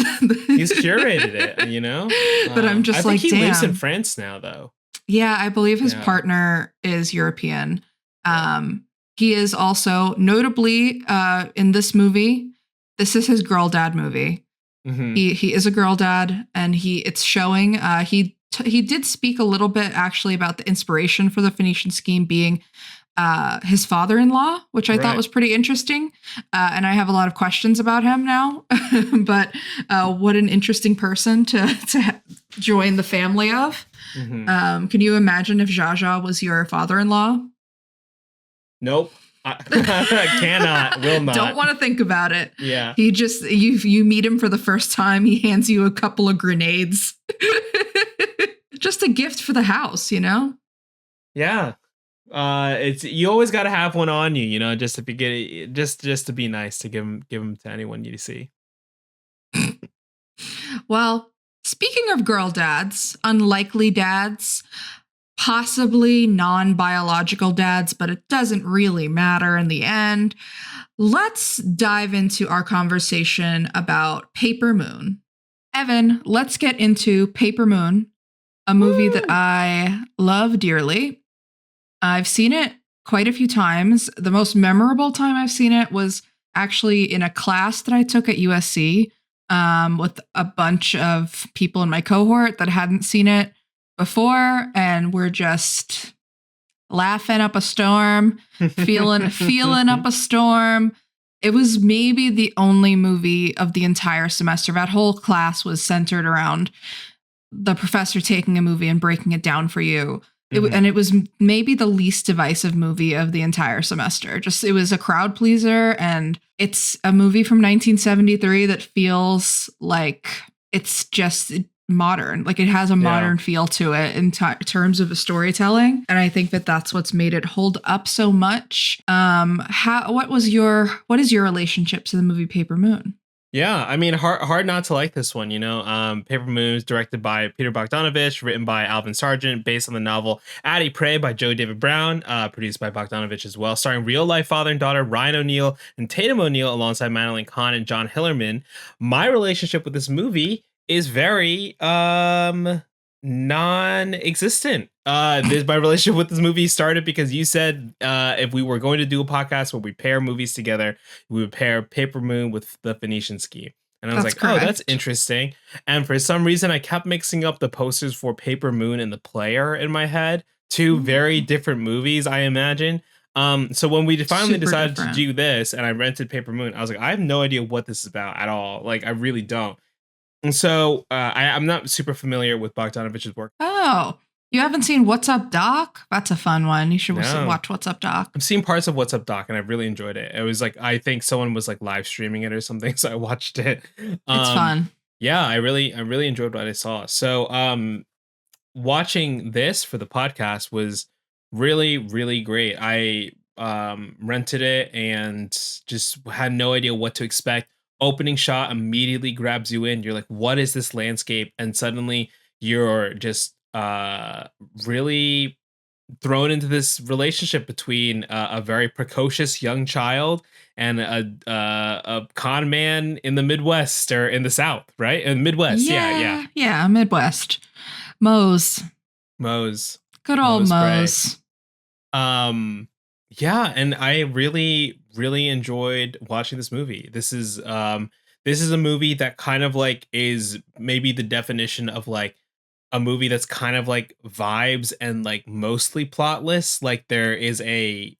He's curated it, you know? But I'm just like, he lives in France now, though. Yeah, I believe his partner is European. He is also notably in this movie. This is his girl dad movie. He is a girl dad, and it's showing. He did speak a little bit actually about the inspiration for the Phoenician Scheme being his father-in-law, which I thought was pretty interesting. And I have a lot of questions about him now. But what an interesting person to join the family of. Can you imagine if Zsa Zsa was your father-in-law? Nope. I cannot, will not. Don't want to think about it. Yeah. He just, you meet him for the first time, he hands you a couple of grenades. Just a gift for the house, you know? Yeah. You always got to have one on you, you know, just to to be nice, to give him to anyone you see. Well, speaking of girl dads, unlikely dads, possibly non-biological dads, but it doesn't really matter in the end. Let's dive into our conversation about Paper Moon. Evan, let's get into Paper Moon, a movie that I love dearly. I've seen it quite a few times. The most memorable time I've seen it was actually in a class that I took at USC with a bunch of people in my cohort that hadn't seen it before, and we're just laughing up a storm, feeling up a storm. It was maybe the only movie of the entire semester. That whole class was centered around the professor taking a movie and breaking it down for you. And it was maybe the least divisive movie of the entire semester. It was a crowd pleaser, and it's a movie from 1973 that feels like it's just modern. Like it has a modern feel to it in terms of the storytelling. And I think that that's what's made it hold up so much. What is your relationship to the movie Paper Moon? Yeah, I mean, hard not to like this one, you know. Paper Moon is directed by Peter Bogdanovich, written by Alvin Sargent, based on the novel Addie Prey by Joe David Brown, produced by Bogdanovich as well, starring real-life father and daughter Ryan O'Neal and Tatum O'Neal alongside Madeline Kahn and John Hillerman. My relationship with this movie is very non-existent. My relationship with this movie started because you said if we were going to do a podcast where we pair movies together, we would pair Paper Moon with The Phoenician Scheme. And I was That's like, oh, that's correct. interesting. And for some reason, I kept mixing up the posters for Paper Moon and The Player in my head. Two very Mm. different movies, I imagine. So when we finally Super decided to different. do this and I rented Paper Moon, I was like, I have no idea what this is about at all. Like, I really don't. And so I'm not super familiar with Bogdanovich's work. Oh, you haven't seen What's Up, Doc? That's a fun one. You should No. watch What's Up, Doc. I've seen parts of What's Up Doc and I've really enjoyed it. It was like I think someone was like live streaming it or something, so I watched it. It's fun. Yeah, I really enjoyed what I saw. So watching this for the podcast was really, really great. I rented it and just had no idea what to expect. Opening shot immediately grabs you in. You're like, what is this landscape? And suddenly you're just really thrown into this relationship between a very precocious young child and a con man in the Midwest or in the South, right? In the Midwest, yeah. Yeah, Midwest. Mose. Mose, Good old Bray. Mose. Yeah, and I really, really enjoyed watching this movie. This is a movie that kind of like is maybe the definition of like a movie that's kind of like vibes and like mostly plotless. Like there is a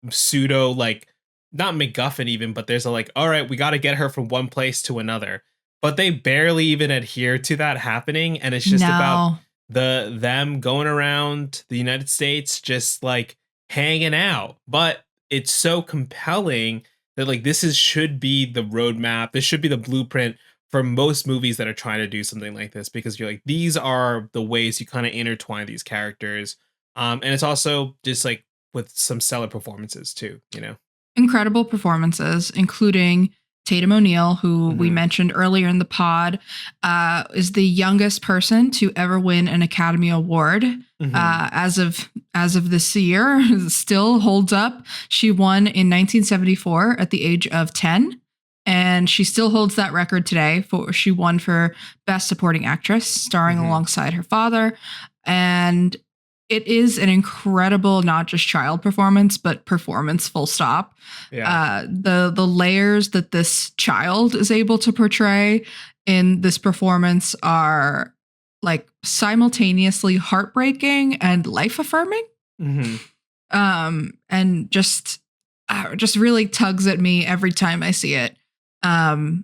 pseudo like not MacGuffin even, but there's a like, all right, we got to get her from one place to another. But they barely even adhere to that happening, and it's just about them going around the United States just like hanging out. But it's so compelling that like should be the roadmap. This should be the blueprint for most movies that are trying to do something like this, because you're like, these are the ways you kind of intertwine these characters. And it's also just like with some stellar performances too, you know? Incredible performances, including Tatum O'Neal, who we mentioned earlier in the pod, is the youngest person to ever win an Academy Award. As of this year, still holds up. She won in 1974 at the age of 10. And she still holds that record today. She won for Best Supporting Actress, starring alongside her father. And it is an incredible, not just child performance, but performance full stop. Yeah. The layers that this child is able to portray in this performance are like simultaneously heartbreaking and life affirming. And just really tugs at me every time I see it. And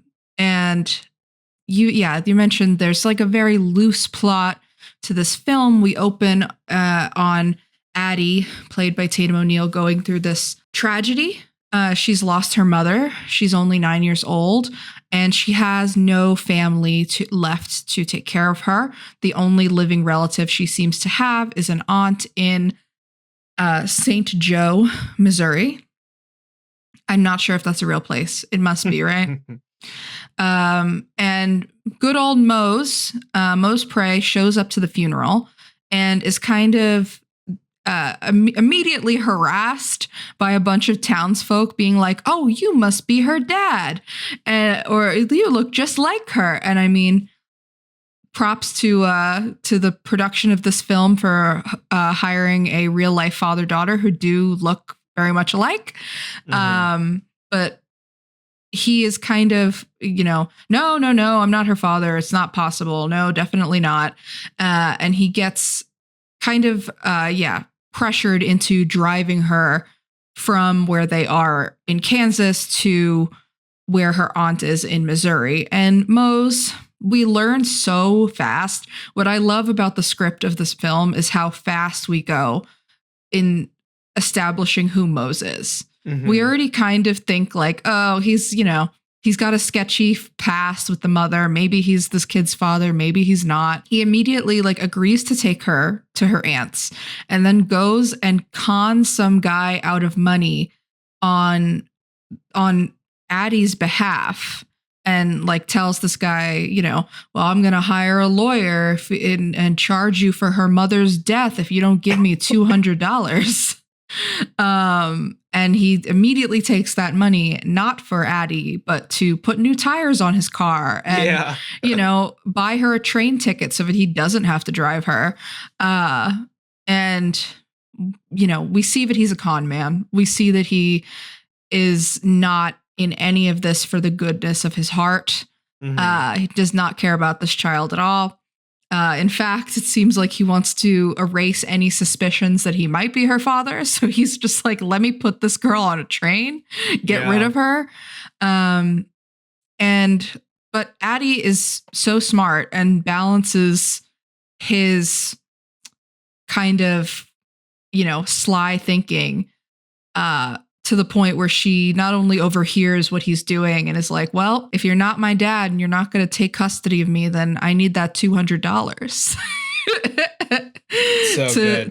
you mentioned there's like a very loose plot to this film. We open on Addie, played by Tatum O'Neal, going through this tragedy. She's lost her mother. She's only 9 years old, and she has no family left to take care of her. The only living relative she seems to have is an aunt in St. Joe, Missouri. I'm not sure if that's a real place. It must be, right? And good old Mose Prey shows up to the funeral and is kind of immediately harassed by a bunch of townsfolk being like, oh, you must be her dad. Or you look just like her. And I mean, props to the production of this film for hiring a real life father-daughter who do look very much alike. But he is kind of, no, I'm not her father. It's not possible. No, definitely not. And he gets kind of, pressured into driving her from where they are in Kansas to where her aunt is in Missouri. And Mose, we learn so fast. What I love about the script of this film is how fast we go in establishing who Mose is. We already kind of think like, oh, he's got a sketchy past with the mother. Maybe he's this kid's father. Maybe he's not. He immediately like agrees to take her to her aunt's and then goes and cons some guy out of money on Addie's behalf. And like tells this guy, well, I'm going to hire a lawyer and charge you for her mother's death if you don't give me $200. And he immediately takes that money, not for Addie, but to put new tires on his car and, buy her a train ticket so that he doesn't have to drive her. And we see that he's a con man. We see that he is not in any of this for the goodness of his heart. He does not care about this child at all. In fact, it seems like he wants to erase any suspicions that he might be her father. So he's just like, let me put this girl on a train, get rid of her. But Addie is so smart and balances his kind of, sly thinking to the point where she not only overhears what he's doing and is like, well, if you're not my dad and you're not going to take custody of me, then I need that $200.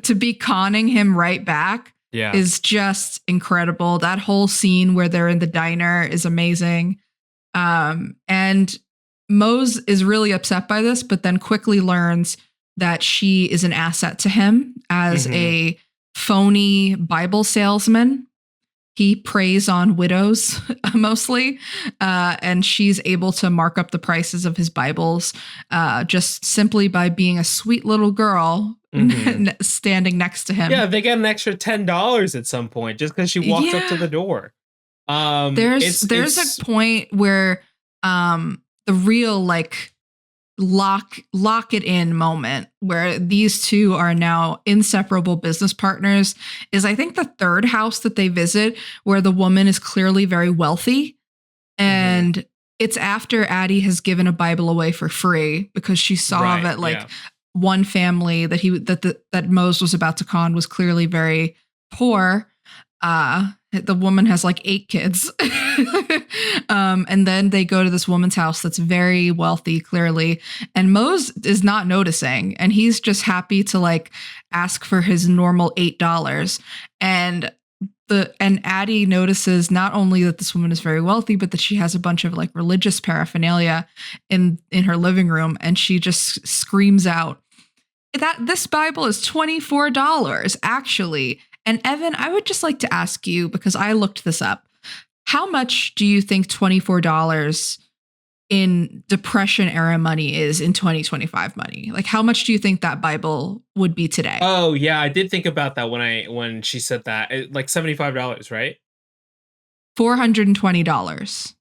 To be conning him right back is just incredible. That whole scene where they're in the diner is amazing. And Mose is really upset by this, but then quickly learns that she is an asset to him as a phony Bible salesman. He preys on widows mostly, and she's able to mark up the prices of his Bibles just simply by being a sweet little girl standing next to him. Yeah, they get an extra $10 at some point just because she walks up to the door. There's a point where the real lock it in moment where these two are now inseparable business partners is, I think, the third house that they visit where the woman is clearly very wealthy. And it's after Addie has given a Bible away for free because she saw that one family that Mose was about to con was clearly very poor. The woman has 8 kids. And then they go to this woman's house that's very wealthy, clearly. And Mose is not noticing. And he's just happy to ask for his normal $8. And Addie notices not only that this woman is very wealthy, but that she has a bunch of religious paraphernalia in her living room. And she just screams out that this Bible is $24, actually. And Evan, I would just like to ask you, because I looked this up, how much do you think $24 in Depression era money is in 2025 money? How much do you think that Bible would be today? Oh yeah, I did think about that when she said that. $75, right? $420.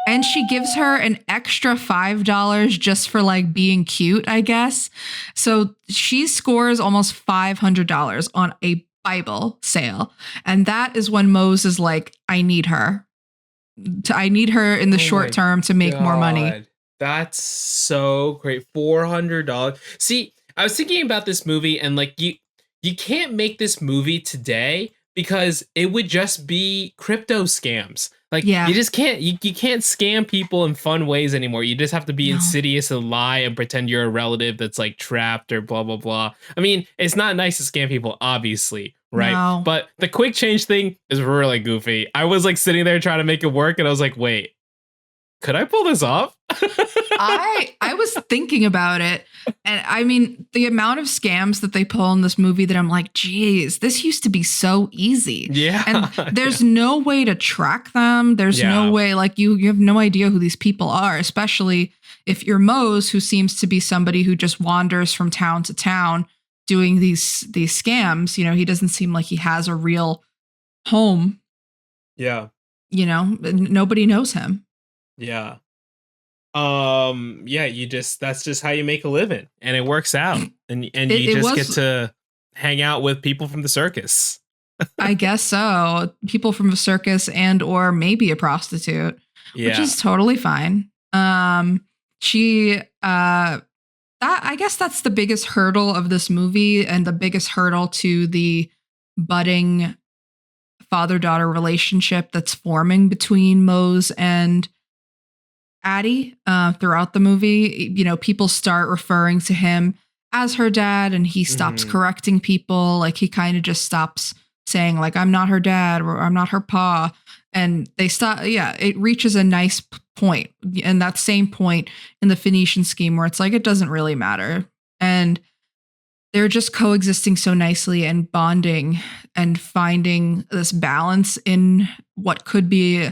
And she gives her an extra $5 just for being cute, I guess. So she scores almost $500 on a Bible sale. And that is when Mose is like, I need her. I need her in the short term to make more money. That's so great. $400. See, I was thinking about this movie and you can't make this movie today because it would just be crypto scams. You just can't, you can't scam people in fun ways anymore. You just have to be insidious and lie and pretend you're a relative that's trapped or blah, blah, blah. I mean, it's not nice to scam people, obviously, right? No. But the quick change thing is really goofy. I was sitting there trying to make it work and I was like, wait, could I pull this off? I was thinking about it. And I mean, the amount of scams that they pull in this movie that I'm like, geez, this used to be so easy. Yeah. And there's no way to track them. There's no way, you have no idea who these people are, especially if you're Mose, who seems to be somebody who just wanders from town to town doing these scams. He doesn't seem like he has a real home. Yeah. Nobody knows him. Yeah. That's just how you make a living and it works out. And you get to hang out with people from the circus. I guess so. People from a circus and or maybe a prostitute, which is totally fine. I guess that's the biggest hurdle of this movie and the biggest hurdle to the budding father-daughter relationship that's forming between Mose and Addie throughout the movie. People start referring to him as her dad and he stops correcting people. He kind of just stops saying I'm not her dad or I'm not her pa. And they stop. Yeah, it reaches a nice point. And that same point in the Phoenician Scheme where it's it doesn't really matter. And they're just coexisting so nicely and bonding and finding this balance in what could be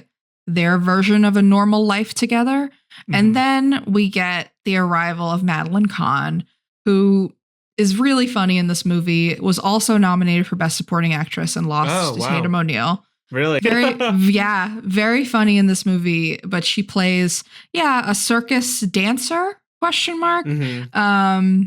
their version of a normal life together. And then we get the arrival of Madeline Kahn, who is really funny in this movie, was also nominated for Best Supporting Actress and lost to Tatum O'Neal. Really? Very funny in this movie. But she plays, a circus dancer? Question mark.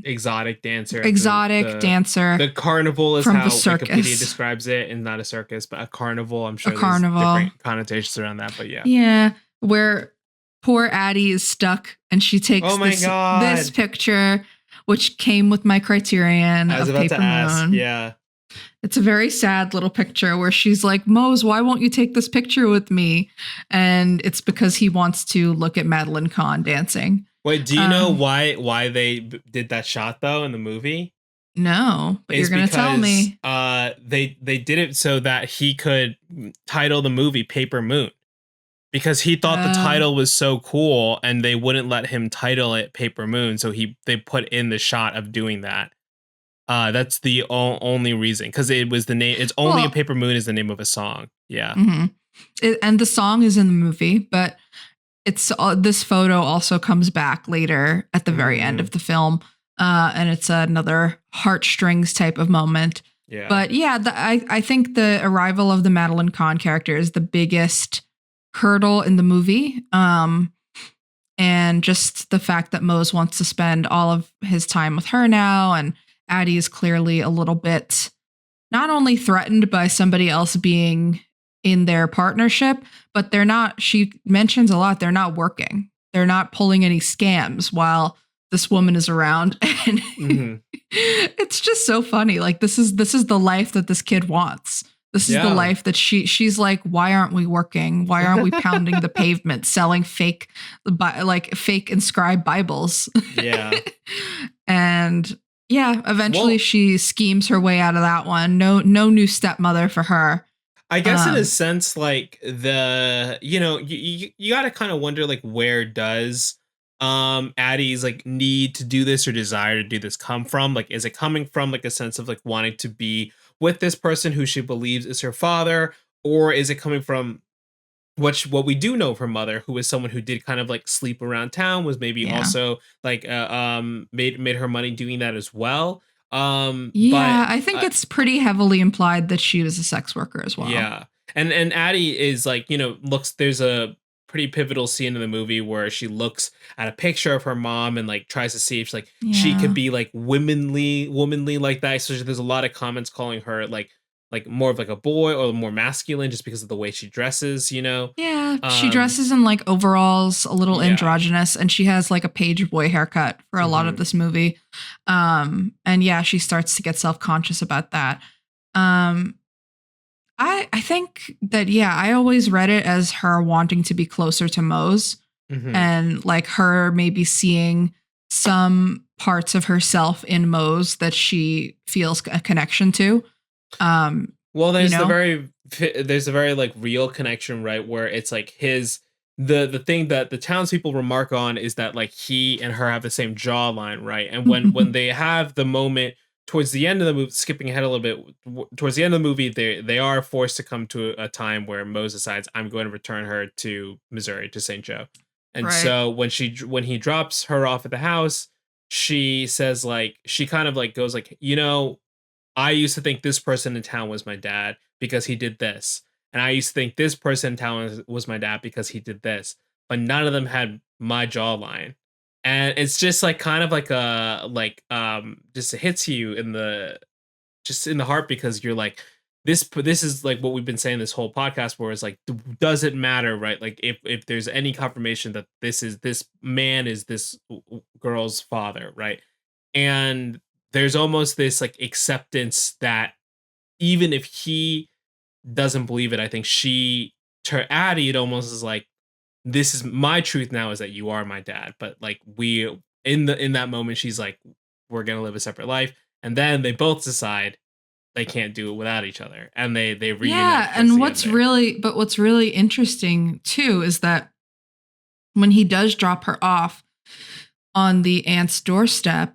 Exotic dancer. Dancer. The carnival is from how the circus. Wikipedia describes it, and not a circus, but a carnival. I'm sure A there's carnival. different connotations around that, but yeah. Yeah, where poor Addie is stuck, and she takes this picture, which came with my Criterion I was of about Paper to ask. Moon. Yeah. It's a very sad little picture where she's like, Mose, why won't you take this picture with me? And it's because he wants to look at Madeline Kahn dancing. Wait, do you know why they did that shot though in the movie? No, but you're going to tell me. They did it so that he could title the movie Paper Moon, because he thought the title was so cool and they wouldn't let him title it Paper Moon. So they put in the shot of doing that. That's the only reason, because it was the name. It's only a Paper Moon is the name of a song. Yeah. And the song is in the movie, but it's this photo also comes back later at the very end of the film. And it's another heartstrings type of moment. Yeah. But yeah, I think the arrival of the Madeline Kahn character is the biggest hurdle in the movie. And just the fact that Mose wants to spend all of his time with her now, and Addie is clearly a little bit not only threatened by somebody else being in their partnership, but she mentions a lot, they're not working. They're not pulling any scams while this woman is around. And it's just so funny. Like, this is the life that this kid wants. This is the life that she's like, why aren't we working? Why aren't we pounding the pavement, selling fake inscribed Bibles? Yeah. And eventually she schemes her way out of that one. No new stepmother for her. I guess in a sense, like you got to kind of wonder, like, where does Addie's like need to do this or desire to do this come from? Like, is it coming from like a sense of like wanting to be with this person who she believes is her father, or is it coming from what we do know of her mother, who is someone who did kind of like sleep around town, was maybe also like made her money doing that as well. I think it's pretty heavily implied that she was a sex worker as well. Yeah. And Addie is like, there's a pretty pivotal scene in the movie where she looks at a picture of her mom and like tries to see if she could be like womanly like that. So there's a lot of comments calling her like more of like a boy or more masculine just because of the way she dresses, Yeah, she dresses in like overalls, a little androgynous, and she has like a page boy haircut for a lot of this movie. And she starts to get self-conscious about that. I think that, I always read it as her wanting to be closer to Mose and like her maybe seeing some parts of herself in Mose that she feels a connection to. Well, there's a very like real connection, right? Where it's like the thing that the townspeople remark on is that like he and her have the same jawline, right? And when they have the moment towards the end of the movie, skipping ahead a little bit, towards the end of the movie, they are forced to come to a time where Mose decides, I'm going to return her to Missouri, to St. Joe. And so when he drops her off at the house, she says like, she kind of like goes like, I used to think this person in town was my dad because he did this. And I used to think this person in town was my dad because he did this. But none of them had my jawline. And it's just like kind of like just hits you in the heart, because you're like, this is like what we've been saying this whole podcast, where it's like, does it matter, right? Like if there's any confirmation that this man is this girl's father, right? And there's almost this like acceptance that even if he doesn't believe it, I think to Addie, it almost is like, this is my truth now, is that you are my dad. But like in that moment, she's like, we're going to live a separate life. And then they both decide they can't do it without each other. And they reunite. Yeah. And what's really interesting too, is that when he does drop her off on the aunt's doorstep,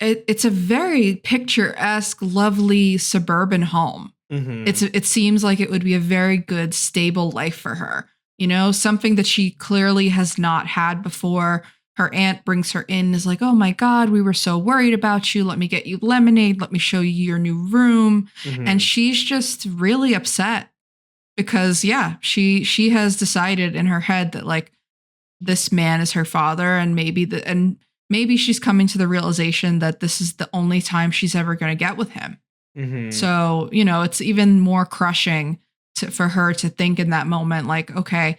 it's a very picturesque, lovely suburban home. It seems like it would be a very good, stable life for her. Something that she clearly has not had before. Her aunt brings her in and is like, oh my God, we were so worried about you. Let me get you lemonade. Let me show you your new room. And she's just really upset because she has decided in her head that like this man is her father, and maybe she's coming to the realization that this is the only time she's ever going to get with him. Mm-hmm. So, it's even more crushing for her to think in that moment, like, okay,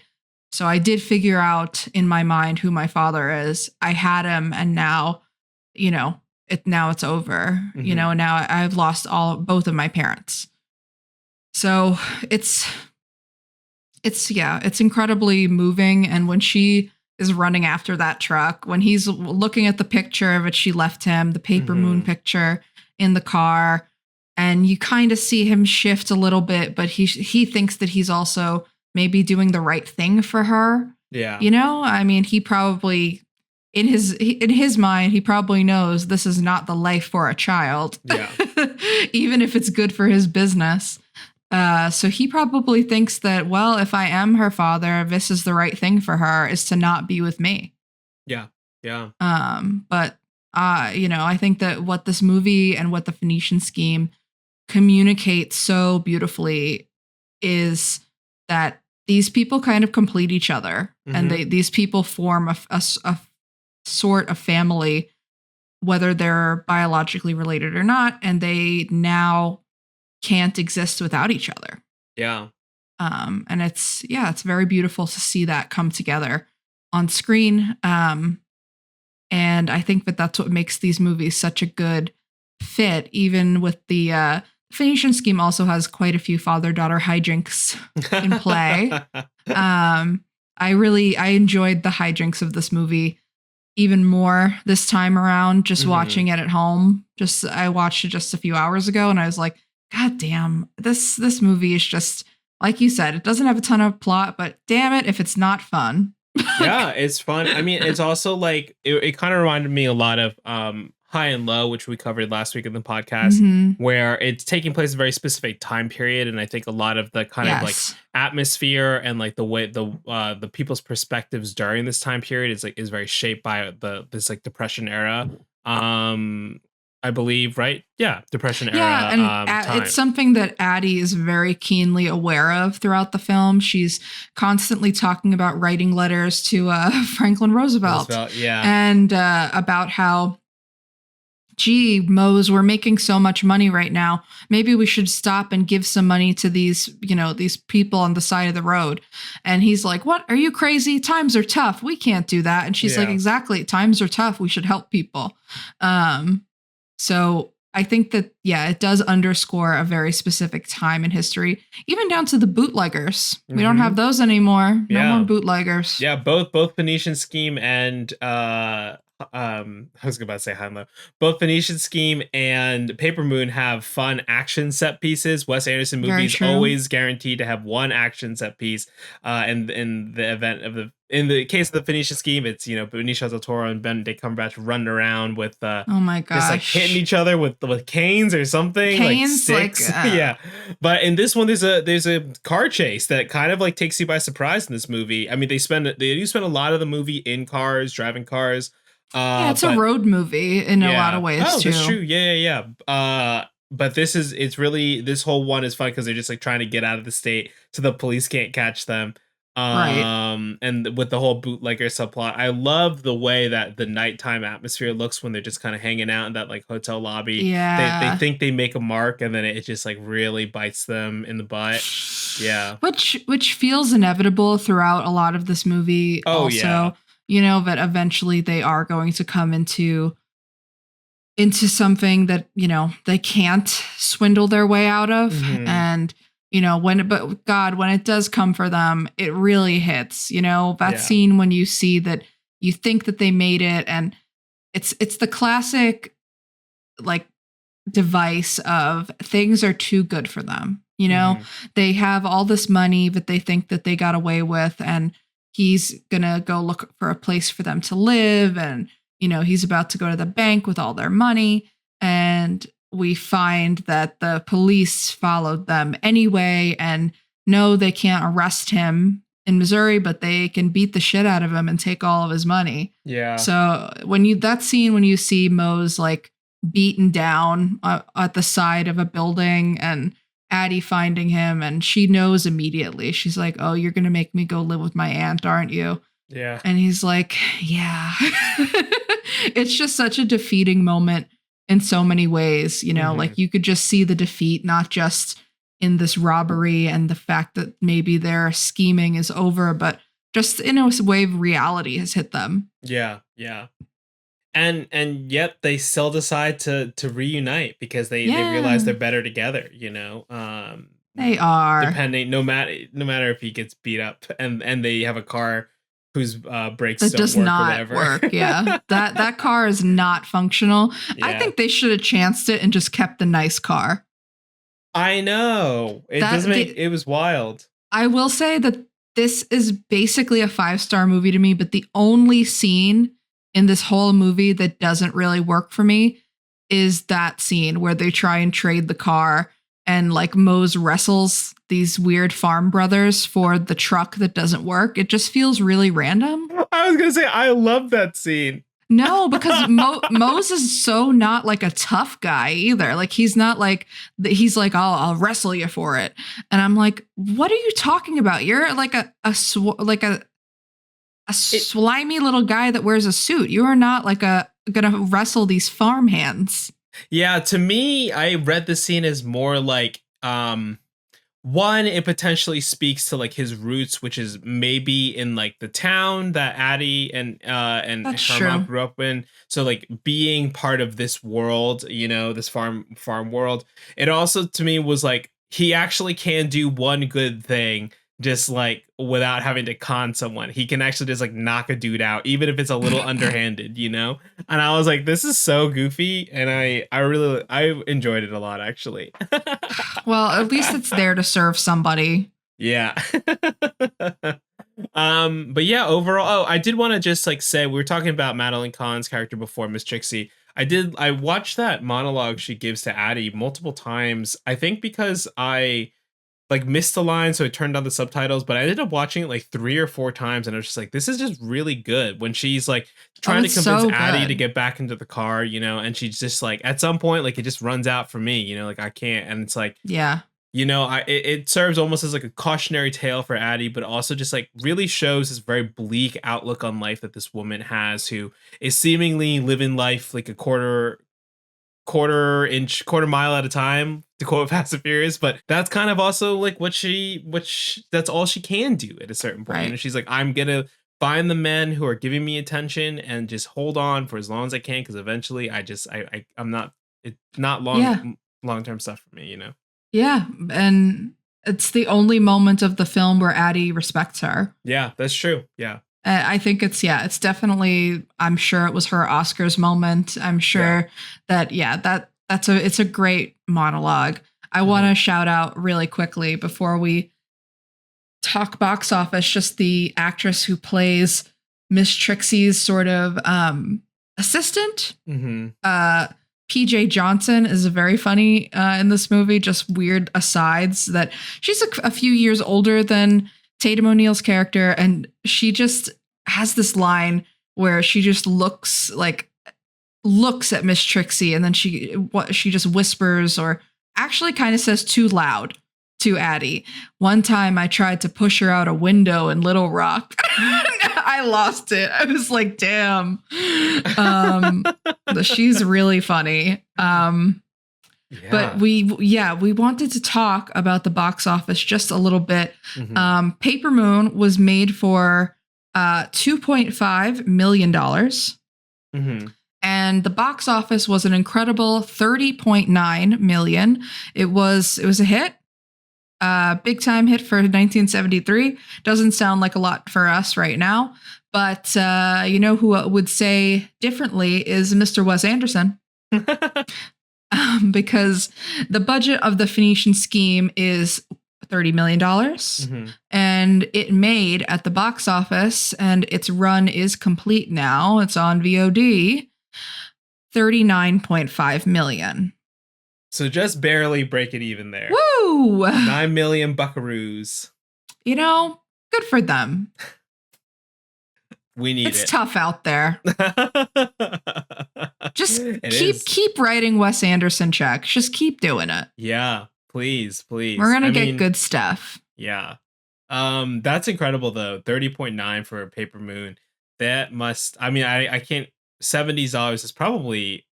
so I did figure out in my mind who my father is. I had him, and now, now it's over. Mm-hmm. Now I've lost both of my parents. So it's incredibly moving. And when she is running after that truck, when he's looking at the picture of it, she left him, the paper moon picture in the car, and you kind of see him shift a little bit, but he thinks that he's also maybe doing the right thing for her. Yeah. I mean, he probably in his mind, he probably knows this is not the life for a child. Yeah. Even if it's good for his business. So he probably thinks that, well, if I am her father, this is the right thing for her, is to not be with me. Yeah. Yeah. But I think that what this movie and what the Phoenician Scheme communicate so beautifully is that these people kind of complete each other, and these people form a sort of family, whether they're biologically related or not, and they now can't exist without each other. Yeah. And it's very beautiful to see that come together on screen. And I think that that's what makes these movies such a good fit, even with the Phoenician Scheme also has quite a few father-daughter hijinks in play. I enjoyed the hijinks of this movie even more this time around, just watching it at home. I watched it just a few hours ago, and I was like, God damn, this movie is just, like you said, it doesn't have a ton of plot, but damn it if it's not fun. Yeah, it's fun. I mean, it's also like, it kind of reminded me a lot of High and Low, which we covered last week in the podcast, where it's taking place a very specific time period. And I think a lot of the kind of like atmosphere and like the way the people's perspectives during this time period is very shaped by this like Depression era. I believe, right? Yeah, Depression era. Yeah, and it's something that Addie is very keenly aware of throughout the film. She's constantly talking about writing letters to Franklin Roosevelt. Yeah. And about how, gee, Mose, we're making so much money right now. Maybe we should stop and give some money to these people on the side of the road. And he's like, what? Are you crazy? Times are tough. We can't do that. And she's like, exactly. Times are tough. We should help people. So I think that, it does underscore a very specific time in history, even down to the bootleggers. We don't have those anymore. No more bootleggers. Yeah, both Phoenician Scheme and I was about to say High and Low. Both Phoenician Scheme and Paper Moon have fun action set pieces. Wes Anderson movies always guaranteed to have one action set piece. In the case of the Phoenician Scheme, it's Benicio Del Toro and Benedict Cumberbatch running around with oh my gosh, just like hitting each other with canes or something, canes, like sticks. Yeah, but in this one, there's a car chase that kind of like takes you by surprise in this movie. I mean, they do spend a lot of the movie in cars, driving cars. It's a road movie in a lot of ways too. That's true. Yeah. But this whole one is fun because they're just like trying to get out of the state so the police can't catch them. Right. And with the whole bootlegger subplot, I love the way that the nighttime atmosphere looks when they're just kind of hanging out in that like hotel lobby. Yeah. They think they make a mark, and then it just like really bites them in the butt. Yeah. Which feels inevitable throughout a lot of this movie. Oh, also. yeah. That eventually they are going to come into something that, they can't swindle their way out of. And, when it does come for them, it really hits, that scene when you see that you think that they made it. And it's the classic, like, device of things are too good for them. They have all this money that they think that they got away with, and he's going to go look for a place for them to live. And, he's about to go to the bank with all their money. And we find that the police followed them anyway. And no, they can't arrest him in Missouri, but they can beat the shit out of him and take all of his money. Yeah. So when you see Mose like beaten down at the side of a building, and Addie finding him, and she knows immediately. She's like, "Oh, you're going to make me go live with my aunt, aren't you?" Yeah. And he's like, "Yeah." It's just such a defeating moment in so many ways, you know, like you could just see the defeat, not just in this robbery and the fact that maybe their scheming is over, but just in a way reality has hit them. Yeah. Yeah. And yet they still decide to reunite because they realize they're better together, you know. They are. Depending, no matter if he gets beat up and they have a car whose brakes That don't does work or not whatever. work. Yeah. That car is not functional. I Yeah. think they should have chanced it and just kept the nice car. I know. It doesn't make it was wild. I will say that this is basically a 5-star movie to me, but the only scene in this whole movie that doesn't really work for me is that scene where they try and trade the car and like Mose wrestles these weird farm brothers for the truck that doesn't work. It just feels really random. I was gonna say I love that scene. No, because Mose is so not like a tough guy either. Like he's not like he's like, I'll wrestle you for it, and I'm like, what are you talking about? You're like a slimy little guy that wears a suit. You are not like gonna wrestle these farm hands. Yeah, to me, I read the scene as more like one, it potentially speaks to like his roots, which is maybe in like the town that Addie and her mom grew up in. So like being part of this world, you know, this farm world. It also to me was like he actually can do one good thing just like without having to con someone. He can actually just like knock a dude out, even if it's a little underhanded, you know? And I was like, this is so goofy. And I really enjoyed it a lot, actually. Well, at least it's there to serve somebody. Yeah. But yeah, overall, I did want to just like say, we were talking about Madeline Kahn's character before, Miss Trixie. I watched that monologue she gives to Addie multiple times. I think because I like missed the line, so I turned on the subtitles, but I ended up watching it like 3 or 4 times, and I was just like, this is just really good. When she's like trying to convince Addie to get back into the car, you know, and she's just like, at some point, like it just runs out for me, you know, like I can't. And it's like, yeah, you know, it serves almost as like a cautionary tale for Addie, but also just like really shows this very bleak outlook on life that this woman has, who is seemingly living life like a quarter mile at a time, to quote Fast and Furious. But that's kind of also like that's all she can do at a certain point. Right. And she's like, I'm gonna find the men who are giving me attention and just hold on for as long as I can, because eventually I'm not, it's not long-term stuff for me, you know. Yeah, and it's the only moment of the film where Addie respects her. Yeah, that's true. Yeah. I think it's definitely, I'm sure it was her Oscars moment. I'm sure that it's a great monologue. I want to shout out really quickly before we talk box office, just the actress who plays Miss Trixie's sort of assistant. PJ Johnson is very funny in this movie. Just weird asides that she's a few years older than Tatum O'Neal's character, and she just has this line where she just looks at Miss Trixie, and then she just whispers, or actually kind of says too loud to Addie. One time I tried to push her out a window in Little Rock. I lost it. I was like, damn. She's really funny. But we wanted to talk about the box office just a little bit. Paper Moon was made for $2.5 million. And the box office was an incredible $30.9 million. It was a hit. Big time hit for 1973. Doesn't sound like a lot for us right now. But you know who would say differently is Mr. Wes Anderson. Because the budget of the Phoenician Scheme is $30 million. And it made at the box office, and its run is complete now, it's on VOD, $39.5 million. So just barely break it even there. Woo! 9 million buckaroos. You know, good for them. We need it's tough out there. Just keep writing Wes Anderson checks. Just keep doing it. Yeah. Please. We're going to get good stuff. Yeah. That's incredible though. 30.9 for Paper Moon. That must, I mean, I can't, $70 is probably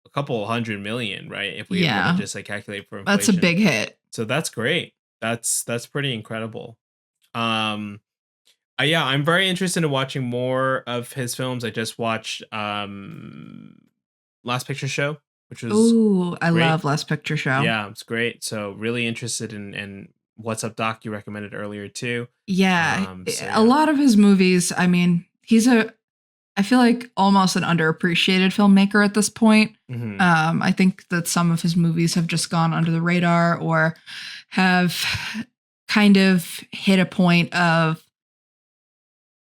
a couple $100 million, right? If we want to just like calculate for inflation. That's a big hit. So that's great. That's pretty incredible. Yeah, I'm very interested in watching more of his films. I just watched Last Picture Show, which was I love Last Picture Show. Yeah, it's great. So really interested in What's Up Doc, you recommended earlier too. Yeah. A lot of his movies, I mean, I feel like almost an underappreciated filmmaker at this point. Mm-hmm. I think that some of his movies have just gone under the radar or have kind of hit a point of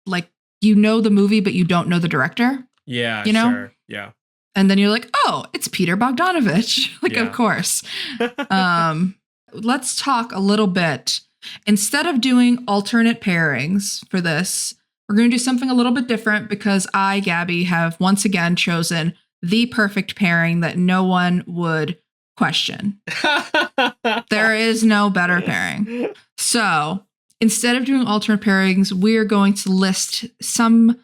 like, you know the movie, but you don't know the director. Yeah, you know? Sure. Yeah. And then you're like, oh, it's Peter Bogdanovich. Like, of course. Let's talk a little bit. Instead of doing alternate pairings for this, we're going to do something a little bit different because I, Gabby, have once again chosen the perfect pairing that no one would question. There is no better pairing. So instead of doing alternate pairings, we're going to list some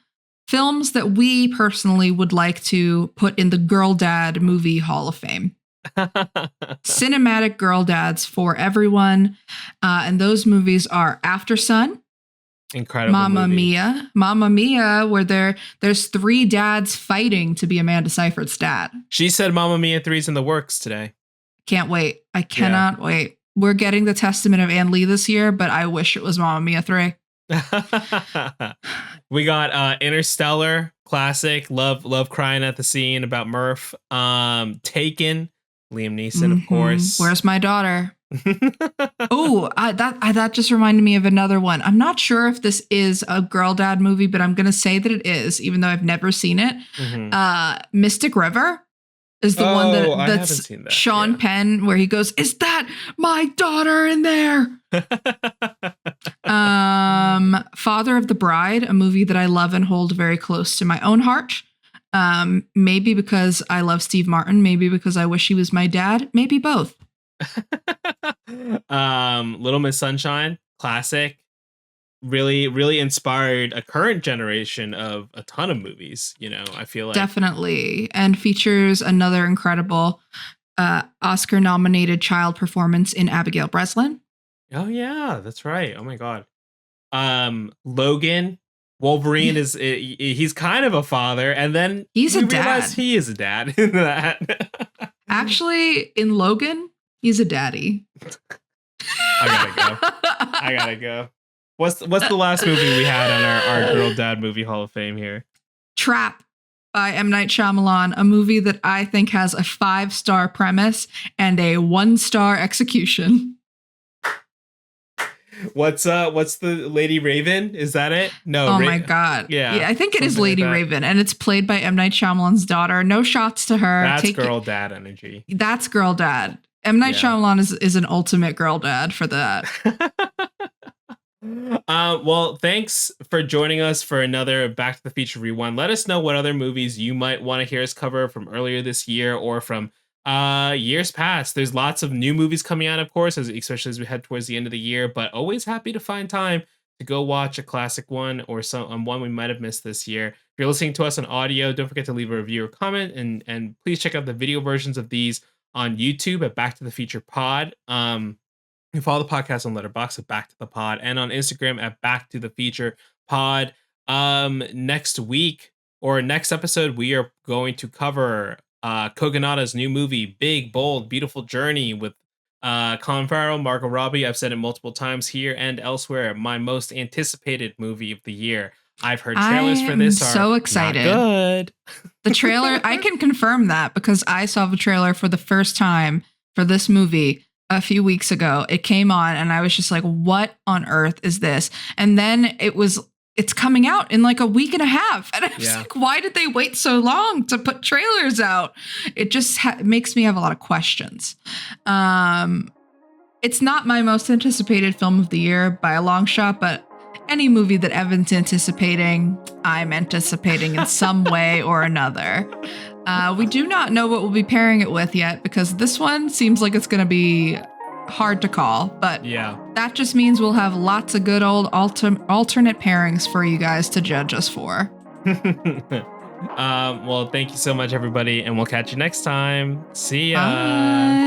films that we personally would like to put in the Girl Dad Movie Hall of Fame. Cinematic girl dads for everyone. And those movies are After Sun. Incredible Mamma movie. Mamma Mia, where there's 3 dads fighting to be Amanda Seyfried's dad. She said Mamma Mia 3's in the works today. Can't wait. I cannot wait. We're getting the Testament of Ann Lee this year, but I wish it was Mamma Mia 3. We got Interstellar, classic, love crying at the scene about Murph. Taken, Liam Neeson, of course. Where's My Daughter? That just reminded me of another one. I'm not sure if this is a girl dad movie, but I'm gonna say that it is, even though I've never seen it. Mystic River is the one that's Sean Penn, where he goes, "Is that my daughter in there?" Father of the Bride, a movie that I love and hold very close to my own heart. Maybe because I love Steve Martin, maybe because I wish he was my dad, maybe both. Little Miss Sunshine, classic. Really inspired a current generation of a ton of movies, you know, I feel like. Definitely. And features another incredible Oscar nominated child performance in Abigail Breslin. Oh yeah, that's right. Oh my God. Logan, Wolverine he's kind of a father, and then he's a dad. He is a dad in that. Actually, in Logan, he's a daddy. I gotta go. What's the last movie we had on our Girl Dad Movie Hall of Fame here? Trap by M. Night Shyamalan, a movie that I think has a 5-star premise and a 1-star execution. What's the Lady Raven? Is that it? No. Oh my God. Yeah, I think it is Lady Raven, and it's played by M. Night Shyamalan's daughter. No shots to her. That's girl dad energy. That's girl dad. M. Night Shyamalan is an ultimate girl dad for that. Well, thanks for joining us for another Back to the Future Rewind. Let us know what other movies you might want to hear us cover from earlier this year or from years past. There's lots of new movies coming out, of course, especially as we head towards the end of the year, but always happy to find time to go watch a classic one or one we might have missed this year. If you're listening to us on audio, don't forget to leave a review or comment, and please check out the video versions of these on YouTube at Back to the Future Pod. You can follow the podcast on Letterboxd at Back to the Pod, and on Instagram at Back to the Future Pod. Next week or next episode, we are going to cover Kogonada's new movie, Big, Bold, Beautiful Journey, with Colin Farrell, Margot Robbie. I've said it multiple times here and elsewhere. My most anticipated movie of the year. I've heard trailers for this. I'm so excited. Not good. The trailer, I can confirm that because I saw the trailer for the first time for this movie a few weeks ago. It came on and I was just like, what on earth is this? And then it's coming out in like a week and a half. And I was like, why did they wait so long to put trailers out? It just makes me have a lot of questions. It's not my most anticipated film of the year by a long shot, but any movie that Evan's anticipating, I'm anticipating in some way or another. We do not know what we'll be pairing it with yet, because this one seems like it's going to be hard to call, but Yeah. that just means we'll have lots of good old alternate pairings for you guys to judge us for. Well, thank you so much, everybody, and we'll catch you next time. See ya. Bye.